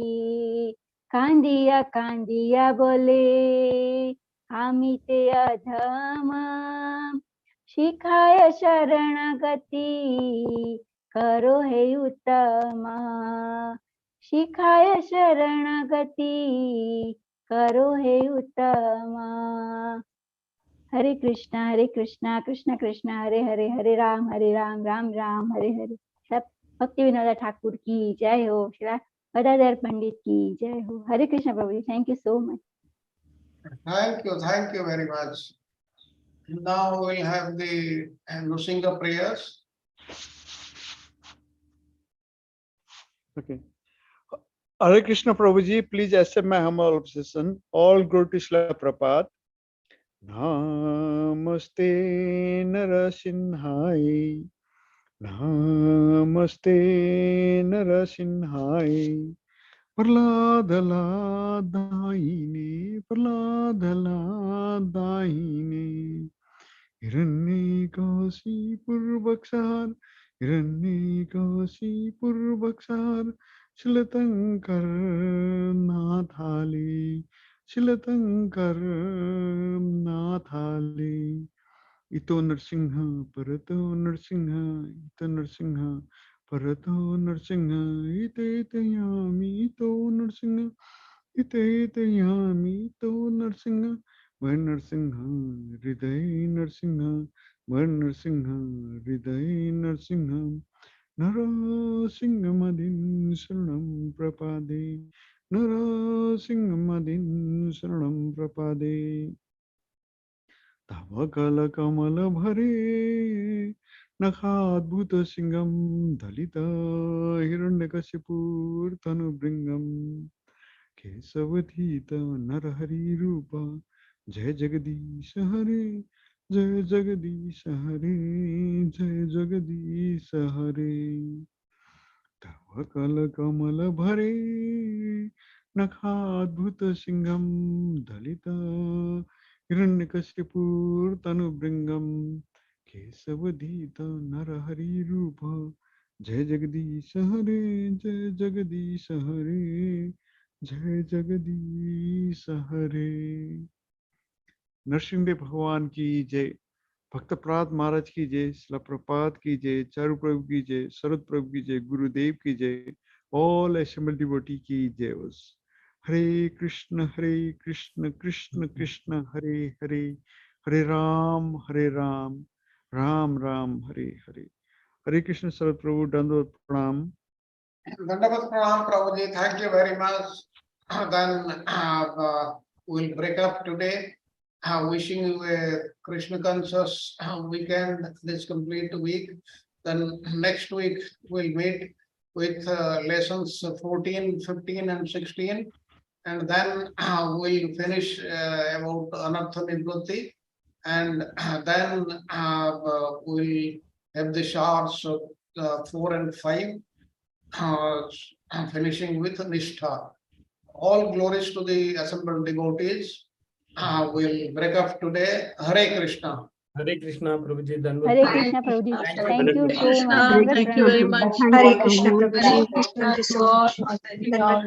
कांदिया कांदिया बोले आम्ही ते अधम शिखाय शरणागती करो हे उत्तम शिखाय शरणागती करो हे उत्तम हरे कृष्णा कृष्ण कृष्ण हरे हरे हरे राम राम राम हरे हरे। सब भक्ति विनोद ठाकुर की जय हो। शिवा गदाधर पंडित की जय हो। Hare Krishna Prabhu ji, thank you so much. Thank you very much. Now we'll have the Nrsinga prayers. Okay. Hare Krishna Prabhuji, please accept my humble obsession. All glory to Srila Prabhupada. Namaste Narasimhai. Namaste Narasimhai. Prahladala daine, Prahladala daine. Hiranyakasi purvaksar, Hiranyakasi purvaksar. Shilatankar nathali, Shilatankar nathali. Ito Narsingha, Parato Narsingha, Ito Narsingha, Parato Narsingha, Ite Yami, Ito Narsingha, Ite Yami, Ito Narsingha, Van Narsingha, Hriday Narsingha, Van Narsingha, Hriday Narsingha. Narasimhamadin Saranam Prapade, Narasimhamadin Saranam Prapade. Tavakala Kamala Bhare, Nakadbhuta Singam, Dalita Hiranyakasipur Tanubringam, Kesavathita Narahari Rupa, Jai Jagadish Hare, Jai Jagadish Hare, Jai Jagadish Hare. Tavakala Kamala Bhare, Nakadbhuta Singam, Dalita Hiranyakasipur Tanubringam, Kesavadhita Narahari Rupa, Jai Jagadish Hare, Jai Jagadish Hare, Jai Jagadish Hare. Narasimha भगवान की जय, भक्त प्रहलाद महाराज की जय, श्रील प्रभुपाद की जय, चारु प्रभु की जय, शरद प्रभु की जय, गुरुदेव की जय, ऑल assembled devotee की जय। हरे कृष्ण कृष्ण कृष्ण हरे हरे, हरे राम राम राम हरे हरे। हरे कृष्ण शरद प्रभु, दंडवत प्रणाम। Dandavat Pranam Prabhuji, thank you very much. Then we'll break up today. Wishing you a Krishna conscious weekend, this complete week. Then next week we'll meet with lessons 14, 15 and 16. And then we'll finish about Anartha Nivrutti. And then we'll have the showers of 4 and 5. Finishing with Nishtha. All glories to the assembled devotees. We'll break up today. Hare Krishna. Hare Krishna Prabhuji, Hare Krishna Prabhu ji, Thank thank you so much. Thank you very much. Hare Krishna Prabhuji. Thank you all. Thank you all.